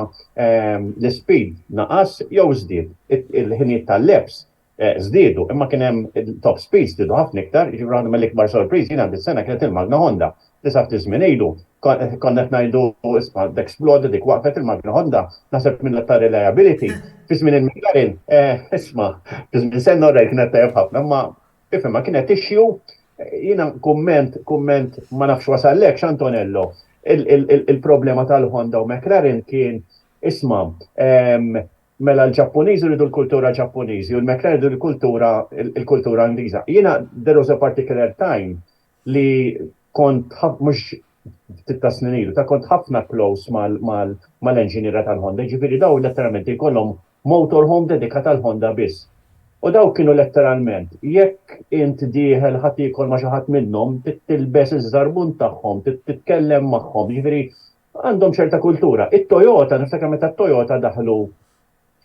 l-speed naqas jew żdied. Il-ħinijiet tal-laps żdiedu, imma kien hemm il-top speed żdiedu ħafna iktar, jiġifieri għandhom mill-ikbar sorpriż jiena dis-sena kienet il-Magna Honda. Tisaf żmien ilu konna qed ngħidu isma' d-exploded dik waqfet il-Magna Honda naħseb minn ta' reliability. Fi żmien il-McLaren isma' fi żmien senna rajt kienet tajjeb ħafna, imma ifhimha kienet issue. Jina komment ma nafx wasallek x'Antonello. Il-problema tal-Honda u McLaren kien isma' mela l-Ġappuniżi rridu l-kultura Ġappuniżi u l-McLaren rridu l-kultura Ingliża. Jiena there was a particular time li kont mhux titta snin ilu, ta' kont ħafna close mal-enġiniera tal-Honda, ġifieri daw letteralment jkollhom motorhome dedikat għal-Honda biss. U daw kienu letteralment, jekk int diħel ħadd jikol ma xi ħadd minnhom, tilbes iż-żarbun tagħhom, titkellem magħhom, jiġifieri għandhom ċerta kultura. It-Toyota, niftakar meta t-Toyota daħlu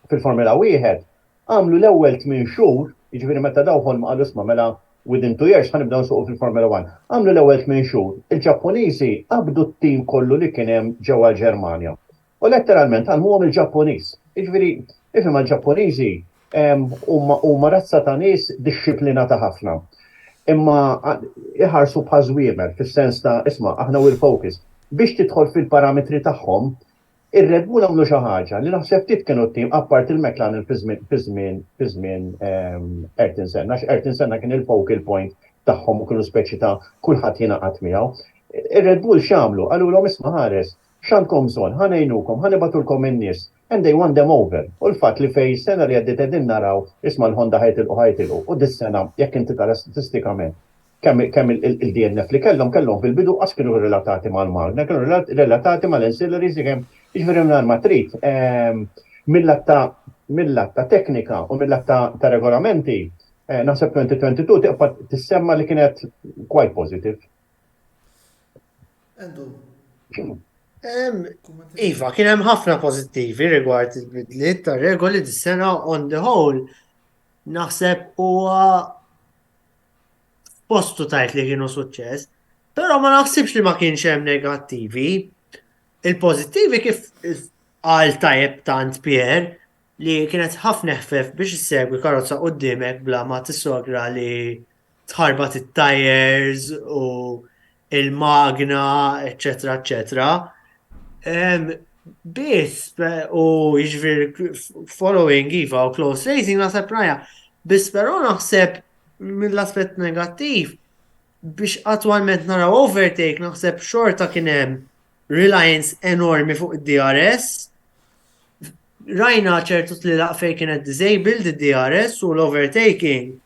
fil-Formula 1, għamlu l-ewwel 8 xhur, jiġifieri meta daw ħolma qalu isma' mela within 2 years ħanibdew nsuqu fil-Formula 1. Għamlu l-ewwel 8 xhur. Il-Ġappuniżi qabdu t-tim kollu li kien hemm ġewwa Ġermanja. U letteralment għalmuhom il-Ġappuniż. Jiġifieri ifhem il-Ġappuniżi huma razza ta' nies dixxiplinata ħafna. Imma iħarsu bħażwiemer fis-sens ta' isma' aħna will focus biex tidħol fil-parametri tagħhom. Ir-Red Bull għamlu xi ħaġa li naħseb ftit kienu t-tim appart il-McLaren fi żmien Ayrton Senna, għax Ayrton Senna kien il-focal point tagħhom u kienu speċi ta' kulħadd jingħaqad miegħu. Ir-Red Bull x'għamlu? Qalulhom isma' ħares, x'għandkom bżonn, ħanejnukom, ħanibatulkom in-nies. And they won them over. U l-fatt li fej sena li għaddit qegħdin naraw isma' l-Honda ħajtilqu. U dis-sena jekk inti tara statistikament kemm il-DNF li kellhom fil-bidu għax kienu relatati mal-Magna, kienu relatati mal-ancillaries kemm jiġifieri minn ma trid. Mill-att teknika u mill-att ta' regolamenti naħseb 2022 tibqa' tissemma li kienet quite positive. Iva, kien hemm ħafna pożittivi rigward il-bidliet ta' regoli dis-sena on the whole. Naħseb huwa postu tajt li kienu suċċess, però ma naħsibx li ma kienx hemm negattivi. Il-pożittivi kif għal tajjeb tant Pier li kienet ħafna ħfef biex issegwi karozza qudiemek bla ma tissogra li tħarbat it-tires u il-magna, eccetera, eccetera. Biss, u jiġifieri following iva u close racing naħseb raja, biss però naħseb mill-aspett negattiv biex attwalment naraw overtake naħseb xorta kien hemm reliance enormi fuq id-DRS. Rajna ċertu tlilaq fej kienet disabled id-DRS u l-overtaking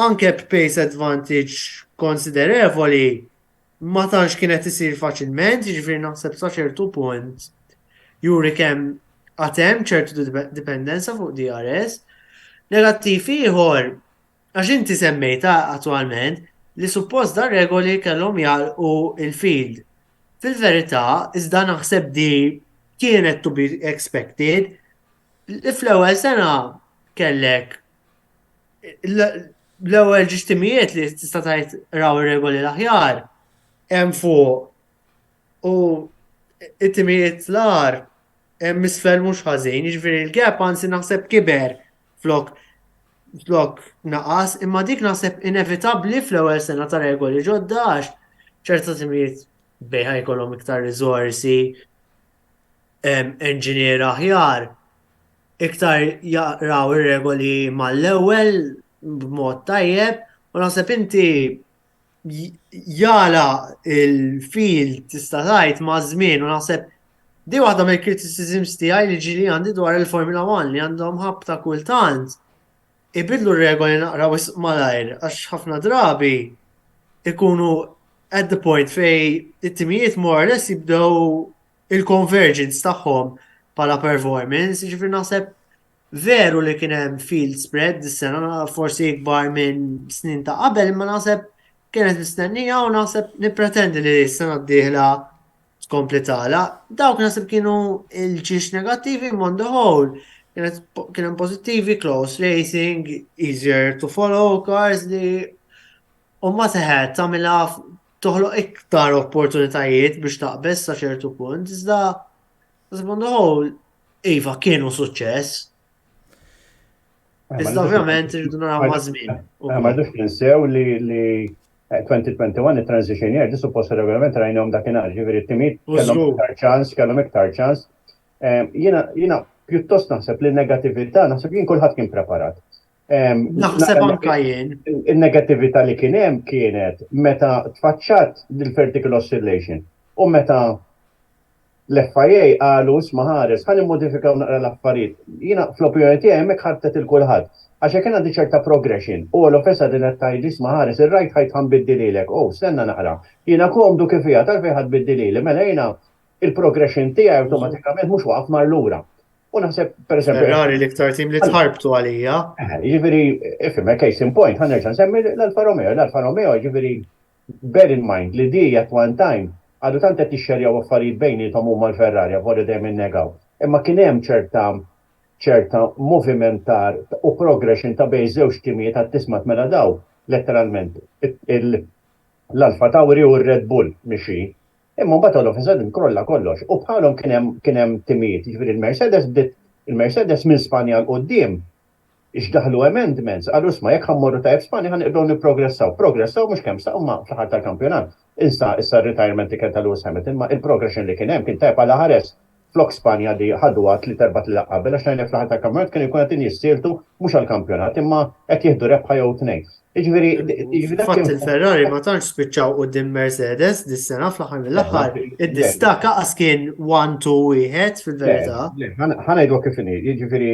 anke b'pace advantage konsiderevoli ma tantx kienet isir faċilment, jiġifieri naħseb sa ċertu punt juri kemm għatem ċertu dipendenza fuq DRS. Negattiv ieħor, għax inti semmejta attwalment li suppost dar regoli kellhom jgħalqu il-field. Fil-verità, iżda naħseb di kienet to be expected. Fl-ewwel sena kellek l-ewwel ġistimijiet li tista' tgħid raw ir-regoli l-aħjar hemm fuq u it-timijiet l-ar hemm misfel mhux ħażin, jiġifieri l-gap anzi naħseb kiber flok naqas, imma dik naħseb inevitabbli fl-ewwel sena ta' regoli ġodda għax ċerta timijiet bejħa jkollhom iktar riżorsi, enġinier aħjar, iktar jaqraw ir-regoli mal-ewwel b'mod tajjeb u naħseb inti jala il-field tista' tgħid ma' żmien u naħseb di waħda mill-criticisms tiegħi li ġili għandi dwar il-Formula 1 li għandhom ħabta kultant ibidlu r-regoli naqra wisq malajr għax ħafna drabi ikunu at the point fej it-timijiet more or less jibdew il-convergence tagħhom bħala performance, jiġifieri naħseb veru li kien hemm field spread dis-sena forsi ikbar minn snin ta' qabel, imma naħseb kienet mistennija u naħseb nippretendi li s-sena d-dieħla tkompli tagħla. Dawk naħseb kienu il-ġiex negattivi on the whole. Kien hemm pożittivi, close racing, easier to follow cars li u ma teħed tagħmilha toħloq iktar opportunitajiet biex taqbess sa ċertu punt, iżda on the whole iva kienu suċċess. Iżda ovvjament irridu naraw ma' żmien. Ma rridux ninsew li 2021 it-transition year, di suppost regolament rajnhom dakinhar, ġifieri t-timiet kellhom iktar ċans. Jiena pjuttost naħseb li n-negattività naħseb jien kulħadd kien preparat. Naħseb anke jien. Il-negattività li kien hemm kienet meta tfaċċat il-vertical oscillation u meta l-FIA qalu isma' ħares ħalli immodifikaw naqra l-affarijiet. Jiena fl-opinjoni tiegħi hemmhekk ħartet il-kulħadd. Għaxa kien għandi ċerta progression. U l-offessa din għattajt isma' ħares, il-rajt ħajt ħan biddililek. Stenna naqra. Jiena komdu kifija, tal-fej ħad biddilili. Mela jiena il-progression tiegħi automatikament mhux waqaf mar lura. U naħseb, per esempio. Ferrari l-iktar tim li tħarbtu għalija. Ġifieri, ifhem case in point, ħanerġa' nsemmi l-Alfa Romeo. L-Alfa Romeo ġifieri bear in mind li di at one time għadu tant qed tixxerjaw affarijiet bejnietom huma l-Ferrari għavoli dejjem innegaw. Imma kien hemm ċerta movimentar u progression ta' bej żewġ timijiet għad tismat mela daw, letteralment, l-Alfa Tauri u r-Red Bull mixi. Imma mbagħad l-offensiv inkrolla kollox. U bħalhom kien hemm timijiet, jiġifieri il-Mercedes minn Spanja l qudiem ixdaħlu amendments, għallu sma jekk ħammorru ta' Spanja ħanqbdew nipprogressaw. Progressaw mhux kemm saqgħu ma fl-aħħar tal-kampjonat. Issa r-retirement kien ta' Lewis Hamilton, ma il-progression li kien hemm kien tajb għal ħares flok Spanja li ħadwa 3-4 li qabel għax ngħid fl-aħħar tal-kampjonat kienu jkun qed jissiertu mhux għall-kampjonat imma qed jieħdu rebħa jew tnejn. Fatt il-Ferrari ma tantx spiċċaw quddiem Mercedes dis-sena fl-aħħar mill-aħħar. Id-distak qas kien 1-2-1 fil-verità. Ħanajdu kif inhi, jiġifieri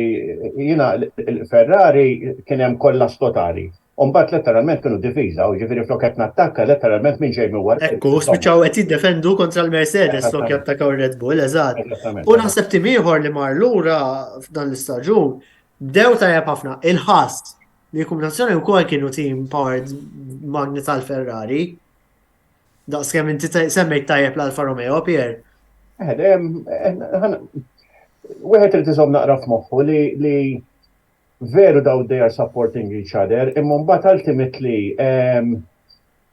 jiena l-Ferrari kien hemm kollha totali. Umbat letteralment kienu diviża u ġifieri flok qed nattakka letteralment minn ġej minn wara. Ekku, spiċċaw qed jiddefendu kontra l-Mercedes flok jattakkaw Red Bull, eżatt. U naħseb tim ieħor li mar lura f'dan l-istaġun bdew tajjeb ħafna il-ħass li l-kombinazzjoni wkoll kienu team powered magni tal-Ferrari. Daqskemm inti semmejt tajjeb l-Alfa Romeo, Pier. Wieħed irid iżomm naqra f'moħħu li veru daw they are supporting each other, imma mbagħad ultimately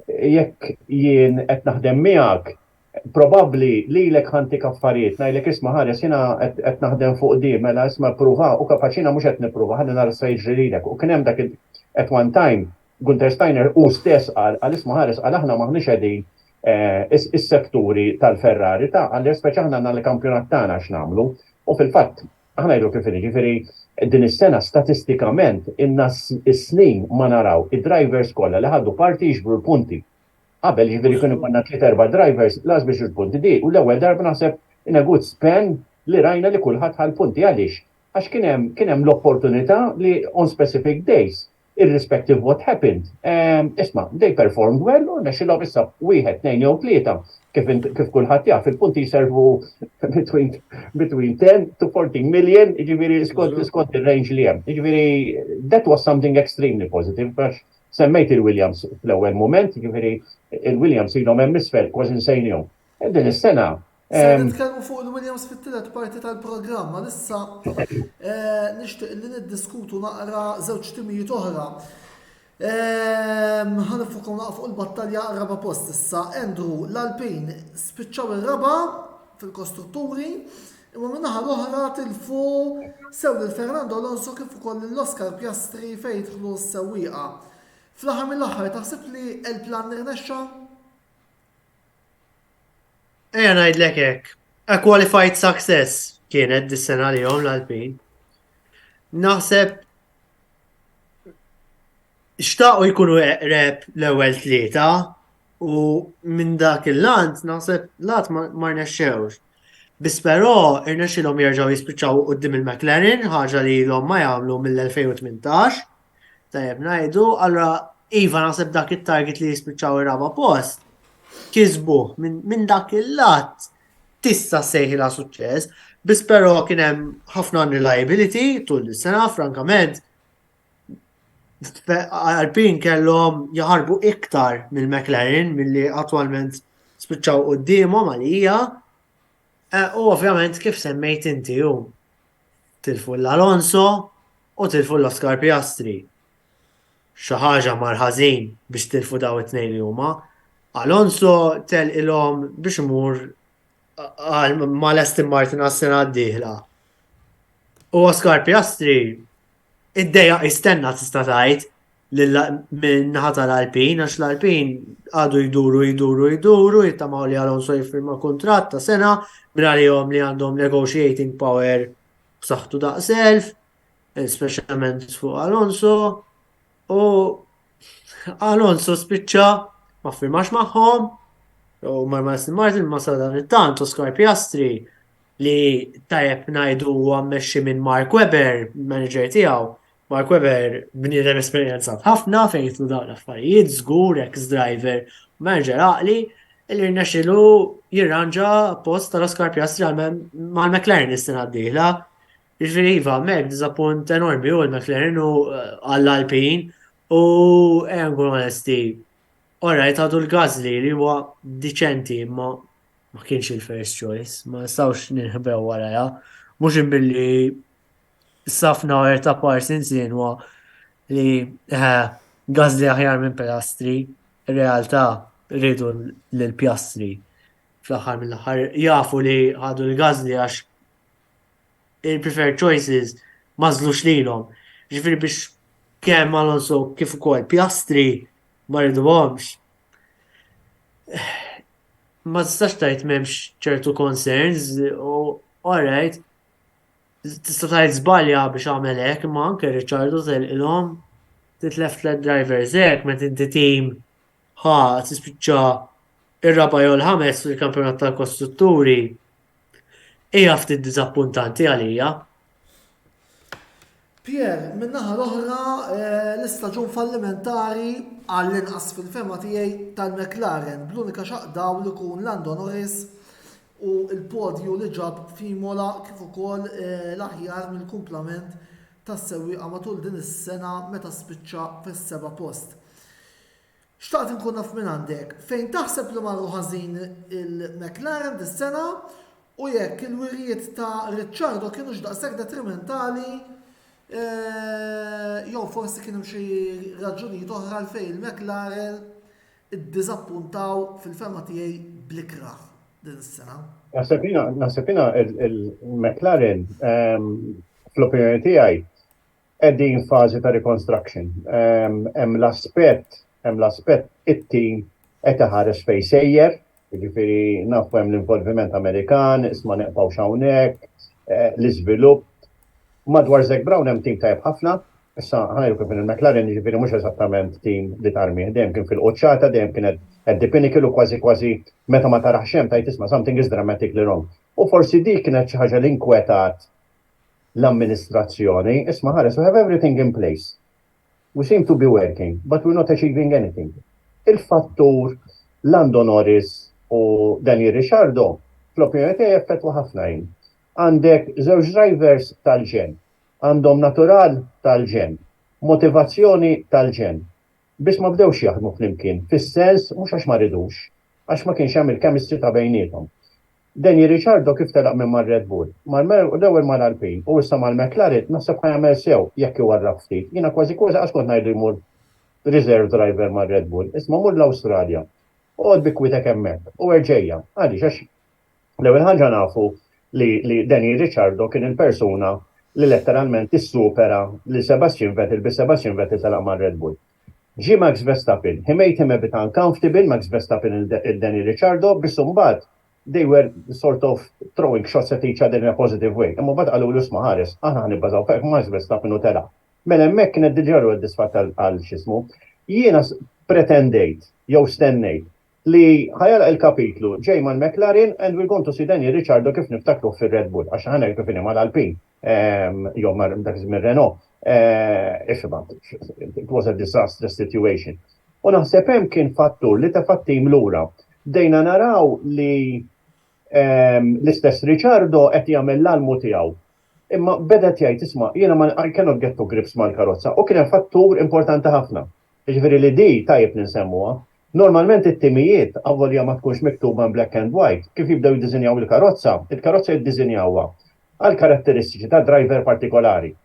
jekk jien qed naħdem miegħek, probabbli lilek ħantik affarijiet, ngħidlek isma' ħares jiena qed naħdem fuq di, mela isma' pruva u kapaċina mhux qed nippruva, ħalli nara se jiġri lilek. U kien hemm dak at one time Gunter Steiner u stess qal isma' ħares qal aħna maħniex qegħdin is-setturi tal-Ferrari ta' għalli speċi aħna għandna l-kampjonat tagħna x'nagħmlu. U fil-fatt aħna jdu kif ġifieri din is-sena statistikament inna s-snin ma naraw id-drivers kollha li ħaddu parti jiġbru l-punti. Qabel ġifieri kienu konna 3-4 drivers las biex il-punti di u l-ewwel darba naħseb in a good span li rajna li kulħadd ħal-punti għaliex. Għax kien hemm l-opportunità li on specific days, irrespective what happened. Isma, they performed well u nexxilhom issa wieħed, tnejn jew tlieta kif kulħadd jaf il-punti jservu between 10 to 14 million, jiġifieri skont ir-range li hemm. Jiġifieri that was something extremely positive għax semmejt il-Williams fl-ewwel moment, jiġifieri il-Williams ilhom hemm isfel kważi nsejnihom. Din is-sena Se nitkellmu fuq il-Williams fit-tielet parti tal-programma, issa nixtieq li niddiskutu naqra żewġ timijiet oħra. Ħanifukaw naqra fuq il-battalja raba post issa. Andrew l-Alpin spiċċaw ir-raba fil-kostrutturi, imma minnaħa l-oħra tilfu sew lil Fernando Alonso kif ukoll l-Oscar Piastri fejn jidħlu s-sewwieqa. Fl-aħħar mill-aħħar taħseb li l-plan irnexxa? Ejja ngħidlek hekk. A qualified success kienet dis-sena lihom l-Alpin. Naħseb xtaqgħu jkunu rep l-ewwel tlieta u minn dak il-lant naħseb lat ma rnexxewx. Biss però irnexxilhom jerġgħu jispiċċaw quddiem il-McLaren, ħaġa li ilhom ma jagħmlu mill-2018. Tajjeb ngħidu, allura iva naħseb dak it-target li jispiċċaw ir-raba' post kisbu minn dak il-lat tista' sejħilha suċċess, biss però kien hemm ħafna unreliability tul is-sena, frankament. Alpin kellhom jaħarbu iktar mill-McLaren milli attwalment spiċċaw qudiemhom għalija. U ovvjament kif semmejt inti hu tilfu l-Alonso u tilfu l-Oscar Piastri. Xi ħaġa mar ħażin biex tilfu daw it-tnejn li huma. Alonso tel ilhom biex imur mal Aston Martin għas-sena d-dieħla. U Oscar Piastri id-dejja istenna tista' tgħid minn naħa tal-Alpin għax l-Alpin għadu jduru jittamaw li Alonso jiffirma kuntratt ta' sena minn għalihom li għandhom negotiating power b'saħħtu daqself, speċjalment fuq Alonso. U Alonso spiċċa ma firmax magħhom u mar Aston Martin ma sadan it-tant Oscar Piastri li tajjeb ngħidu huwa mmexxi minn Mark Webber, manager tiegħu. Mark Webber bniedem esperjenza ħafna fejn jitlu dawn l-affarijiet, żgur ex-driver, manager għaqli li rnexxielu jirranġa post tal-Oscar Piastri mal-McLaren is-sena d-dieħla. Jiġifieri iva hemmhekk diżappunt enormi hu l-McLaren u għall-Alpin u nkunu onesti. Alright, għadu l-Gasly li huwa diċenti ma kienx il-first choice, ma nistgħux ninħbew warajha. Mhux inbilli s-safna ta' Parsons huwa li Gasly aħjar minn Piastri, ir-realtà rridu lil Piastri. Fl-aħħar mill-aħħar jafu li ħadu l-Gasly għax il-preferred choices ma żlux lilhom. Ġifieri biex kemm Alonso kif ukoll Piastri ma rridhomx. Ma tistax tgħid m'hemmx ċertu concerns u alright. Tista' tgħid żbalja biex għamel hekk, imma anke Ricciardo telqilhom titlef tliet drivers hekk meta inti tim tispiċċa ir-raba' jew l-ħames fil-kampjonat tal-kostrutturi. Hija ftit diżappuntanti għalija. Pierre, minnaħa l-oħra l-istaġun fallimentari għall-inqas fil-fema tiegħi tal-McLaren bl-unika xaqdaw li kun Lando Norris u l-podju li ġab f'Imola kif ukoll l-aħjar mill-kumplament tas-sewwieqa matul din is-sena meta spiċċa fis-seba' post. Xtaqt inkun naf minn għandek fejn taħseb li marru ħażin il-McLaren dis-sena u jekk il-wirjiet ta' Ricciardo kienu x'daqshekk detrimentali jew forsi kienu xi raġunijiet oħra għalfejn il-McLaren iddizappuntaw fil-fema tiegħi bl-ikraħ din is-sena. Nasibina il-McLaren fl-opinjoni tiegħi qegħdin fażi ta' reconstruction. Hemm l-aspett it-tim qed iħares fejn sejjer, jiġifieri nafu hemm l-involviment Amerikan, isma' neqgħu hawnhekk, l-iżvilupp. Madwar Zac Brown hemm tim tajjeb ħafna. Issa ħajru kif il-McLaren jiġifieri mhux eżattament tim li tarmih, dejjem kien fil-qoċċata, dejjem kien at the pinnacle u kważi meta ma taraħx hemm tajt isma' something is dramatically wrong. U forsi dik kienet xi ħaġa li inkwetat l-amministrazzjoni, isma' ħares, we have everything in place. We seem to be working, but we're not achieving anything. Il-fattur Lando Norris u Daniel Ricciardo fl-opinjoni tiegħi effettwa ħafna jien. Għandek żewġ drivers tal-ġen, għandhom natural tal-ġen, motivazzjoni tal-ġen. Biex ma bdewx jaħdmu flimkien, fis-sens mhux għax ma ridux, għax ma kienx hemm il-chemistry ta' bejniethom. Daniel Ricciardo kif telaq minn mar-Red Bull, l-ewwel mal-Alpine u issa mal-McLaren naħseb ħajamel sew jekk iwarrab ftit. Jiena kważi għax kont ngħidu jmur reserve driver mar-Red Bull, isma' mur l-Awstralja. Uqgħod bikwitek hemmhekk u erġejja. Għaliex għax l-ewwel ħaġa nafu li Daniel Ricciardo kien il-persuna li letteralment issupera li Sebastian Vettel telaq mar-Red Bull. Ġi Max Verstappen, he made him a bit uncomfortable, Max Verstappen il-Daniel Ricciardo, bissumbat they were sort of throwing shots at each other in a positive way. Imma bad għallu l-usma ħares, aħna ħanibbażaw fek Max Verstappen u telaq. Mela hemmhekk kienet diġaru għad-disfatt għal xismu. Jiena pretendejt, jew stennejt, li ħajala il-kapitlu ġej mal-McLaren and we're going to see Daniel Ricciardo kif niftakru fil-Red Bull, għax ħana kif mal-Alpine, jew dak mir-Renault. It was a disastrous situation. U naħseb hemm kien fattur li tefattim lura. Dejna naraw li l-istess Ricciardo qed jagħmel l-almu tiegħu. Imma bedet jgħid isma' jiena I cannot get to grips mal-karozza u kien hemm fattur importanti ħafna. Jiġifieri li di tajjeb ninsemmuha. Normalment it-timijiet avvolja ma tkunx miktuba black and white, kif jibdew jiddiżinjaw il-karozza jiddiżinjawha għal karatteristiċi ta' driver partikolari.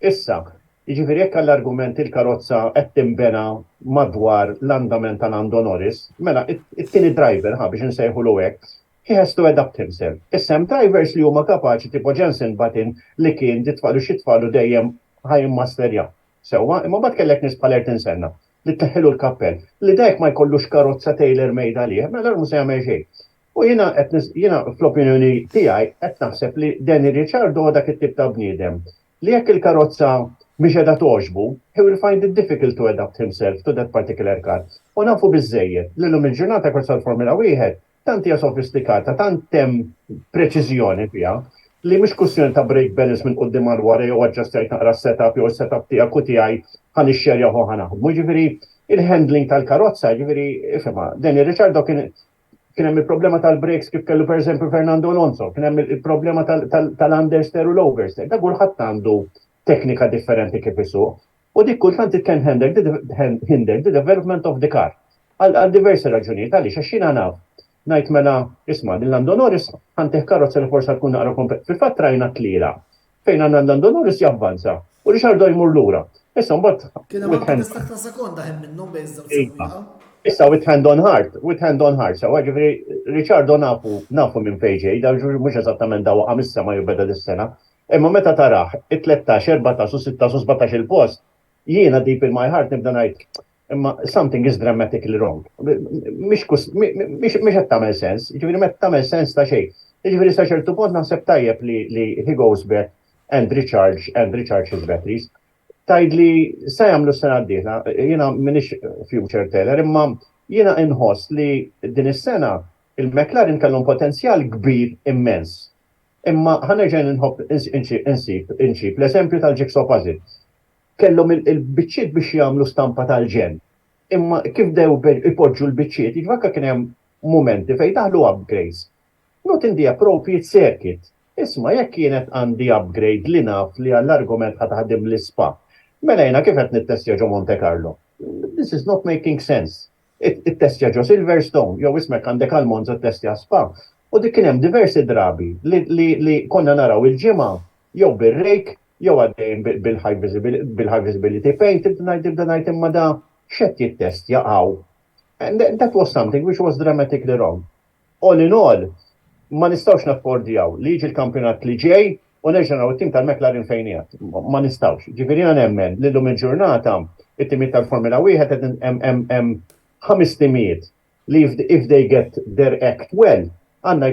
Issa, jiġifieri jekk għall-argument il-karozza qed timbena madwar l-andament ta' Lando Norris, mela it-tieni driver biex insejħulu hekk, he has to adapt himself. Issa hemm drivers li huma kapaċi tipo Jensen Button li kien ditfalu xi tfalu dejjem ħajm masterja. Sewwa, imma bad kellek nies bħal Ayrton Senna li teħħilu l-kappell, li dajk ma jkollux karozza tailor made għalih, mela mhux se jagħmel xejn. U jiena fl-opinjoni tiegħi qed naħseb li Daniel Ricciardo dak it-tip ta' bniedem li jekk il-karozza mhix qiegħda togħġbu, he will find it difficult to adapt himself to that particular car. U nafu biżżejjed li llum il-ġurnata korsa l-Formula 1 tant hija sofistikata, tant hemm preċiżjoni fiha li mhux kwestjoni ta' brake balance minn quddiem għal wara jew aġġastajt naqra setup jew setup tiegħek u tiegħi ħanixxerja u ħanaħdmu. Ġifieri il-handling tal-karozza, ġifieri ifhimha, Daniel Ricciardo kien hemm il-problema tal-brakes kif kellu pereżempju Fernando Alonso, kien hemm il-problema tal-understeer u l-oversteer. Da kulħadd għandu teknika differenti kif isuq. U dik kultant it can hinder the development of the car. Għal diversi raġunijiet għaliex għax jiena naf. Ngħid mela isma' din Lando Norris ħanteħ karozza li forsi tkun naqra fil-fatt rajna tliela fejn għandna Lando Norris javvanza u Ricciardo jmur lura. Issa mbagħad kien hemm tista' ta' sekonda hemm minnhom bejn żewġ. Issa with hand on heart, sewa ġifieri Ricciardo nafu minn fejn ġej, da mhux eżattament daw issa ma jibda dis-sena. Imma meta taraħ it-13, 14 u 16 u 17 il-post, jiena deep in my heart nibda ngħid imma something is dramatically wrong. Mhix qed tagħmel sens, ġifieri meta tagħmel sens ta' xejn. Ġifieri sa ċertu punt naħseb tajjeb li he goes back and recharge his batteries. Tajd li sa jagħmlu s-sena d-dieħla, jiena m'iniex future teller, imma jiena inħoss li din is-sena il-McLaren kellhom potenzjal kbir immens. Imma ħanerġa' insib l-eżempju tal-Jigsaw puzzle. Kellhom il-biċċiet biex jagħmlu stampa tal-ġen. Imma kif dew ipoġġu l-biċċiet, jiġvakka kien hemm momenti fejn daħlu upgrades. Not in the appropriate circuit. Isma' jekk kienet għandi upgrade li naf li għall-argument ħad taħdim l-ispa. Mela jiena kif qed nittestja ġo Monte Carlo. This is not making sense. It-testja ġo Silverstone, jew ismek għandek għal Monza testja Spa. U dik kien hemm diversi drabi li konna naraw il-ġimgħa jew bir-rejk jew għaddejn bil-high visibility paint, tibda ngħid imma da x'qed jittestja hawn. And that was something which was dramatically wrong. All in all, ma nistawx naffordjaw li jiġi l-kampjonat li ġej u nerġa' naraw it-tim tal-McLaren fejn qiegħed. Ma nistawx. Ġifieri nemmen li llum il-ġurnata it-timiet tal-Formula 1 hemm 5 timiet li if they get their act well, għandna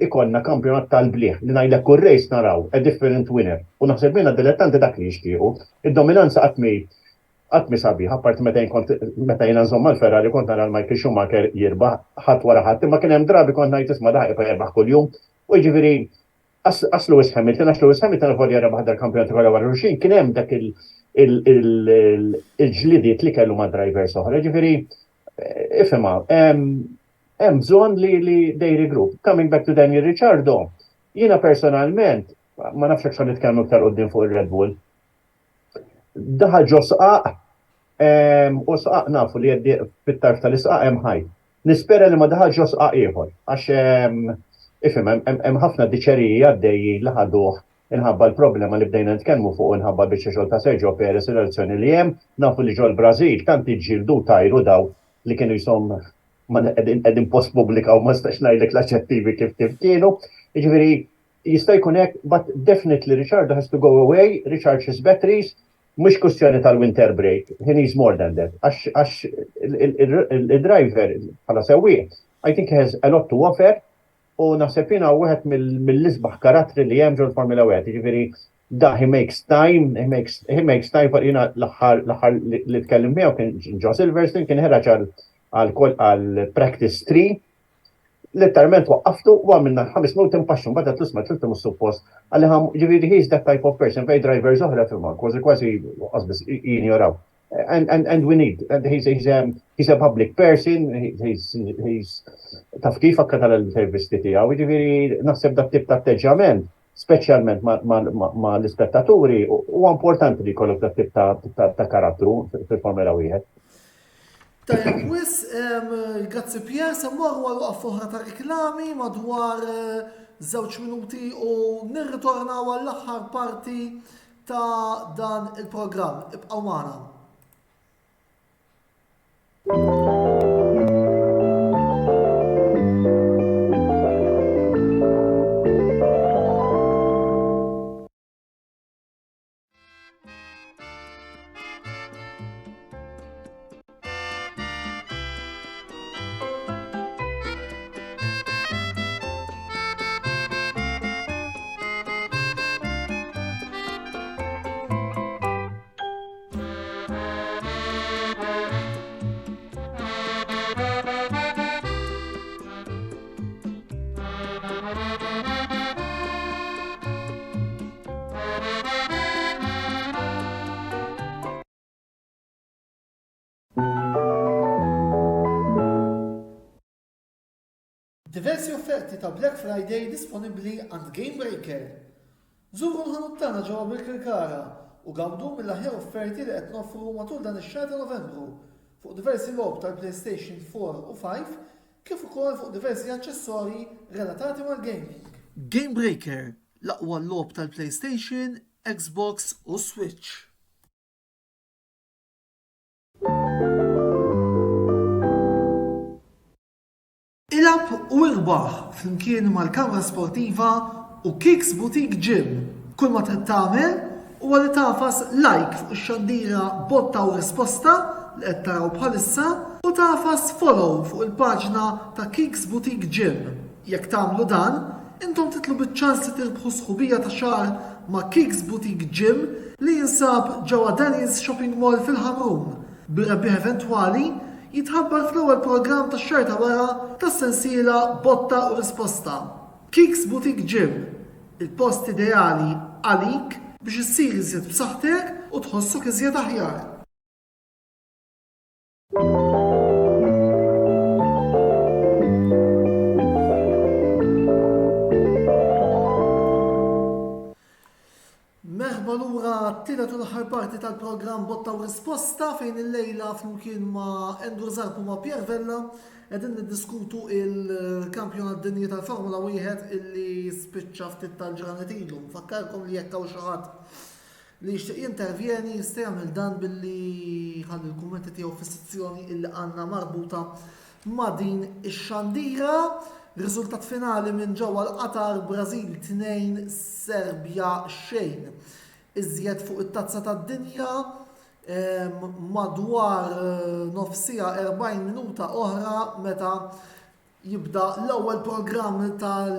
ikollna kampjonat tal-bliħ li ngħidlek kull race naraw a different winner. U naħseb jiena dilettanti dak li jixtiequ. Id-dominanza qatt mi sabiħ, apart meta jiena nżomm mal-Ferrari kont nara l-Michael Schumacher jirbaħ ħadd wara ħadd, imma kien hemm drabi kont ngħid isma' daħ jirbaħ kuljum. U jiġifieri għas Lewis Hamilton volja rebaħ dal-kampjonat kollha wara xulxin kien hemm dak il-ġlidiet li kellu ma' drivers oħra. Jiġifieri ifhimha, hemm bżonn li they regroup. Coming back to Daniel Ricciardo, jiena personalment ma nafx hekk nitkellmu iktar quddiem fuq ir-Red Bull. Daħal ġo sqaq u sqaq nafu li fit-tarf tal-isqaq hemm ħajt. Nispera li ma daħal ġo sqaq ieħor għax ifhem hemm ħafna diċeriji għaddejjin li ħaduh inħabba l-problema li bdejna nitkellmu fuq inħabba biex xogħol ta' Sergio Perez il-elezzjoni li hemm, nafu li ġo l-Brażil tant iġġieldu tajru daw li kienu jisom qegħdin post pubblika u ma stax ngħidlek l-aċċettivi kif kienu. Jiġifieri jista' jkun hekk, but definitely Ricciardo has to go away, recharge his batteries. Mux kustjoni tal-winter break, he needs more than that. Għax il-driver bħala sewwieq, I think he has a lot to offer u naħseb jiena wieħed mill-isbaħ karattri li hemm ġol Formula 1. Jiġifieri da he makes time for jiena l-aħħar li tkellim miegħu kien Joe Silverstone kien ħereġ għal practice 3. Letteralment waqqaftu u għamilna 5 minuti impaxxu bada tusma triltu mus-suppost għalli ġifieri he's that type of person fej drivers oħra firma kważi qasbis jinjoraw. And we need, and he's a public person, he's taf kif akka tal-intervisti tiegħu, jiġifieri naħseb dak tip ta' atteġġament, speċjalment ma' l-ispettaturi, huwa importanti li jkollok dak tip ta' karattru fil-Formula 1. Tajjeb, grazzi Pierre, semmuħu għal fuħra ta' reklami madwar 2 minuti u nirritornaw għall-aħħar parti ta' dan il-programm. Ibqgħu magħna. Diversi offerti ta' Black Friday disponibbli għand Gamebreaker. Żuru l-ħanut tagħna ġewwa Bil-Kirkara u gawdu mill-aħjar offerti li qed noffru matul dan ix-xahar ta' Novembru fuq diversi logħob tal-PlayStation 4 u 5 kif ukoll fuq diversi aċċessorji relatati mal-gaming. Gamebreaker, l-aqwa logħob tal-PlayStation, Xbox u Switch. Ilab u irbaħ flimkien mal-kamra sportiva u Kicks Boutique Gym. Kull ma trid tagħmel huwa li tafas like fuq ix-xandira botta u risposta li qed taraw bħalissa u tafas follow fuq il-paġna ta' Kicks Boutique Gym. Jekk tagħmlu dan, intom titlu biċ-ċans li tirbħu sħubija ta' xahar ma' Kicks Boutique Gym li jinsab ġewwa Daniels Shopping Mall fil-Ħamrun. Bir-rebbieħ eventwali jitħabbar fl-ewwel programm tax-xahar ta' wara tas-sensiela Botta u Risposta. Kicks Boutique Gym, il-post ideali għalik biex issir iżjed b'saħħtek u tħossok iżjed aħjar. Merħba lura t-tielet u l-aħħar parti tal-programm Botta u Risposta fejn illejla flimkien ma' Endur Zarpu ma' Pierre Vella qegħdin niddiskutu il-kampjonat dinji tal-Formula 1 illi spiċċa ftit tal-ġranet ilu. Nfakkarkom li jekk hawn xi ħadd li jixtieq jintervjeni jista' jagħmel dan billi ħalli l-kummenti tiegħu fis-sezzjoni illi għandna marbuta ma' din ix-xandira. Riżultat finali minn ġewwa l-Qatar Brażil 2 Serbja 0. Iżjed fuq it-tazza tad-dinja madwar nofsija 40 minuta oħra meta jibda l-ewwel programm tal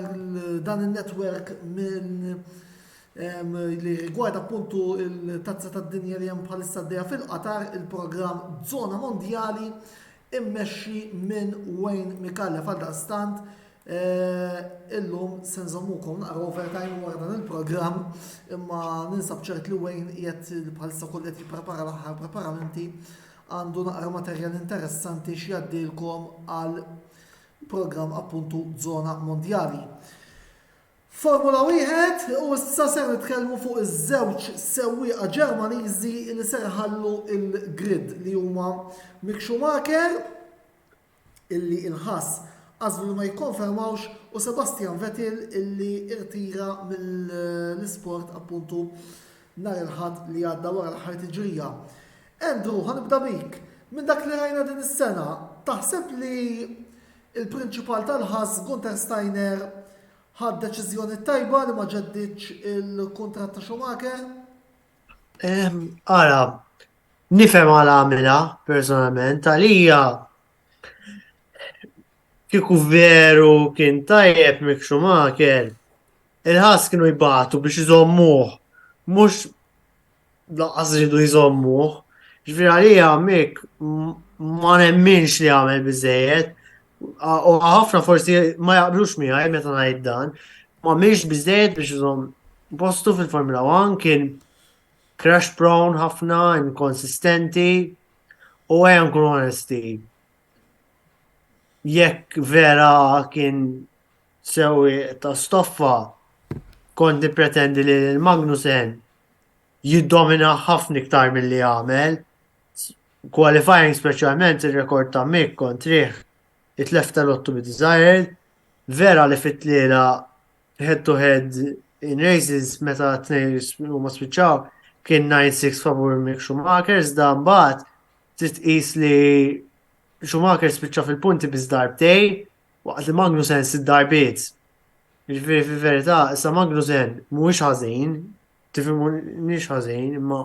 dan in-netwerk minn li rigward appuntu il-tazza tad-dinja li hemm bħalissa għaddejja fil-Qatar, il-programm Żona Mondjali immexxi minn Wayne Micallef għal daqstant. Illum se nżommukom naqra overtime wara dan il-programm, imma ninsab ċert li Wayne qiegħed bħalissa kull qed jipprepara l-aħħar preparamenti, għandu naqra materjal interessanti x'jgħaddilkom għal programm appuntu Żona Mondjali. Formula 1 u issa se nitkellmu fuq iż-żewġ sewwieqa Ġermaniżi li se jħallu il-grid li huma Mick Schumacher illi inħass għażlu li ma jikkonfermawx u Sebastian Vettel illi irtira mill-isport appuntu nhar il-ħadd li għadda wara l-aħħar tiġrija. Andrew, ħanibda bik. Minn dak li rajna din is-sena, taħseb li il-prinċipal tal-ħass Gunter Steiner ħad deċiżjoni tajba li ma ġeddiċ il-kuntratt ta' Schumacher? Ara, nifhem għal għamilha personalment, għalija kieku veru kien tajjeb Mick Schumacher, il-ħass kienu jbatu biex jżommuh, mhux laqqas iridu jżommuh. Ġifieri għalija Mick ma nemminx li għamel biżejjed, u ħafna forsi ma jaqblux miegħi meta ngħid dan, ma mhix biżejjed biex jżomm postu fil-Formula 1, kien crash prone ħafna, inkonsistenti, u ejja nkunu onesti. Jekk vera kien sewi ta' stoffa, kont nippretendi li l-Magnussen jiddomina ħafna iktar milli għamel. Qualifying speċjalment ir-rekord ta' Mick kontrih it-tlef tal-ottu bid-desired. Vera li fit-tliela head to head in races meta t-tnejn huma spiċċaw kien 9-6 favur Mick Schumacher, iżda mbagħad titqis li Schumacher spiċċa fil-punti biz darbtej, waqt li Magnussen 6 darbiet. Ġifieri fil-verità, issa Magnussen mhuwiex ħażin, tifhmu mhix ħażin, imma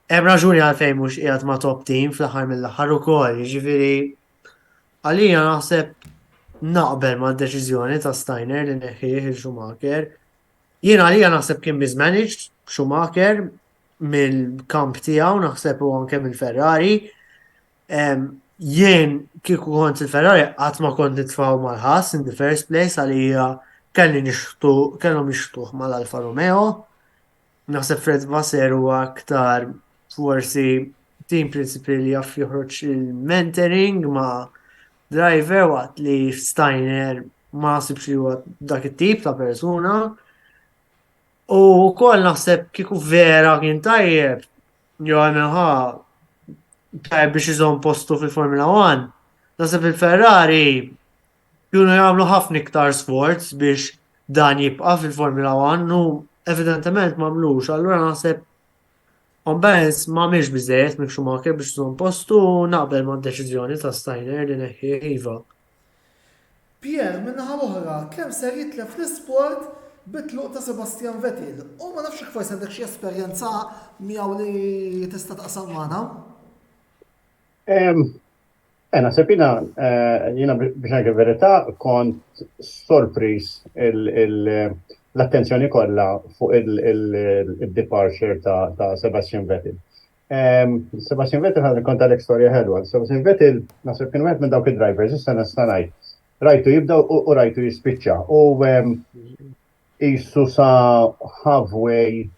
hemm raġuni għalfejn mhux qiegħed ma' top team fl-aħħar mill-aħħar ukoll, jiġifieri għalija naħseb naqbel mad-deċiżjoni ta' Steiner li neħħih il-Schumacher. Jien għalija naħseb kien mismanaged Schumacher mill-kamp tiegħu, naħseb u anke mill-Ferrari. Jien kieku kont il-Ferrari qatt ma kont nitfgħu mal-ħass in the first place għalija kellhom jixtuh mal-Alfa Romeo. Naħseb Fred Vasseur huwa aktar forsi team principal li jaf joħroġ il-mentoring ma' driver waqt li Steiner ma nasibx li huwa dak it-tip ta' persuna. U wkoll naħseb kieku vera kien tajjeb jew għamilha tajjeb biex iżomm postu fil-Formula 1. Naħseb il-Ferrari kienu jagħmlu ħafna iktar sforz biex dan jibqa' fil-Formula 1 u evidentement m'għamlux. Allura naħseb on balance m'għamilx biżejjed Mick Schumacher biex iżomm postu u naqbel mad-deċiżjoni ta' Steiner li neħħih iva. Pierre, minnaħa l-oħra, kemm ser jitlef l-isport bitluq ta' Sebastian Vettel. U ma nafx forsi għandek xi esperjenza miegħu li tista' taqsam magħna. Naħseb jiena biex ngħid il-verità kont sorpriż l-attenzjoni kollha fuq il-departure ta' Sebastian Vettel. Sebastian Vettel ħad kont għalek storja ħelwa. Sebastian Vettel naħseb kien wieħed minn dawk id-drivers issa nista' ngħid. Rajtu jibda u rajtu jispiċċa. U qisu sa halfway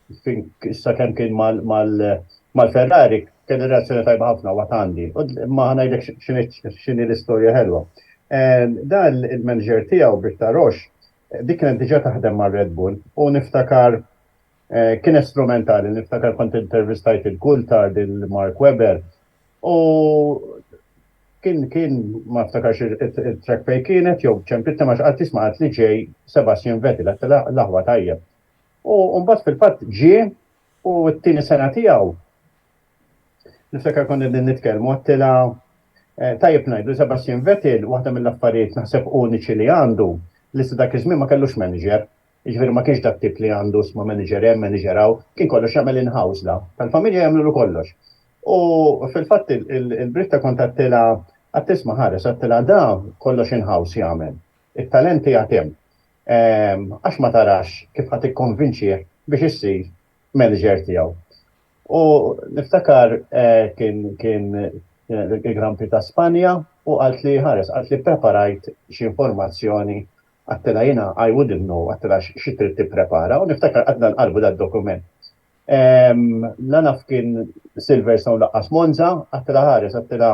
issa kemm kien mal-Ferrari kien ir-reazzjoni tajba ħafna waqt għandi. Ma ngħidlek x'inhi l-istorja ħelwa. Dan il-manager tiegħu Britta Roche dik kienet diġà taħdem ma' Red Bull u niftakar kien strumentali, niftakar kont intervistajt il-Coulthard, il-Mark Webber u kien ma niftakarx il-track fej kienet jew ċempilta ma xaqat tisma' għat li ġej Sebastian Vettel għat l-aħwa tajjeb. U mbagħad fil-fatt ġie u t-tieni sena tiegħu niftakar konna din nitkellmu għattila Tajjeb ngħidu Sebastian Vettel waħda mill-affarijiet naħseb uniċi li għandu li dak iż-żmien ma kellux manager. Jiġifieri ma kienx dak tip li għandu sma manager hemm manager hawn, kien kollox jagħmel in-house la. Tal-familja jagħmlu kollox. U fil-fatt il-Britta kont għattila għattisma ħares, għattila da kollox in-house jagħmel. Il-talenti għatem. Għax ma tarax kif għat ikkonvinċih biex issir manager tiegħu. U niftakar kien il-Grand Prix ta' Spanja u għalt li ħares, għalt li preparajt xi informazzjoni għattila jina I wouldn't know għattila xi trid tipprepara u niftakar għadna nqalbu dat-dokument. La naf kien Silverstone laqqas Monza, għattila ħares, għattila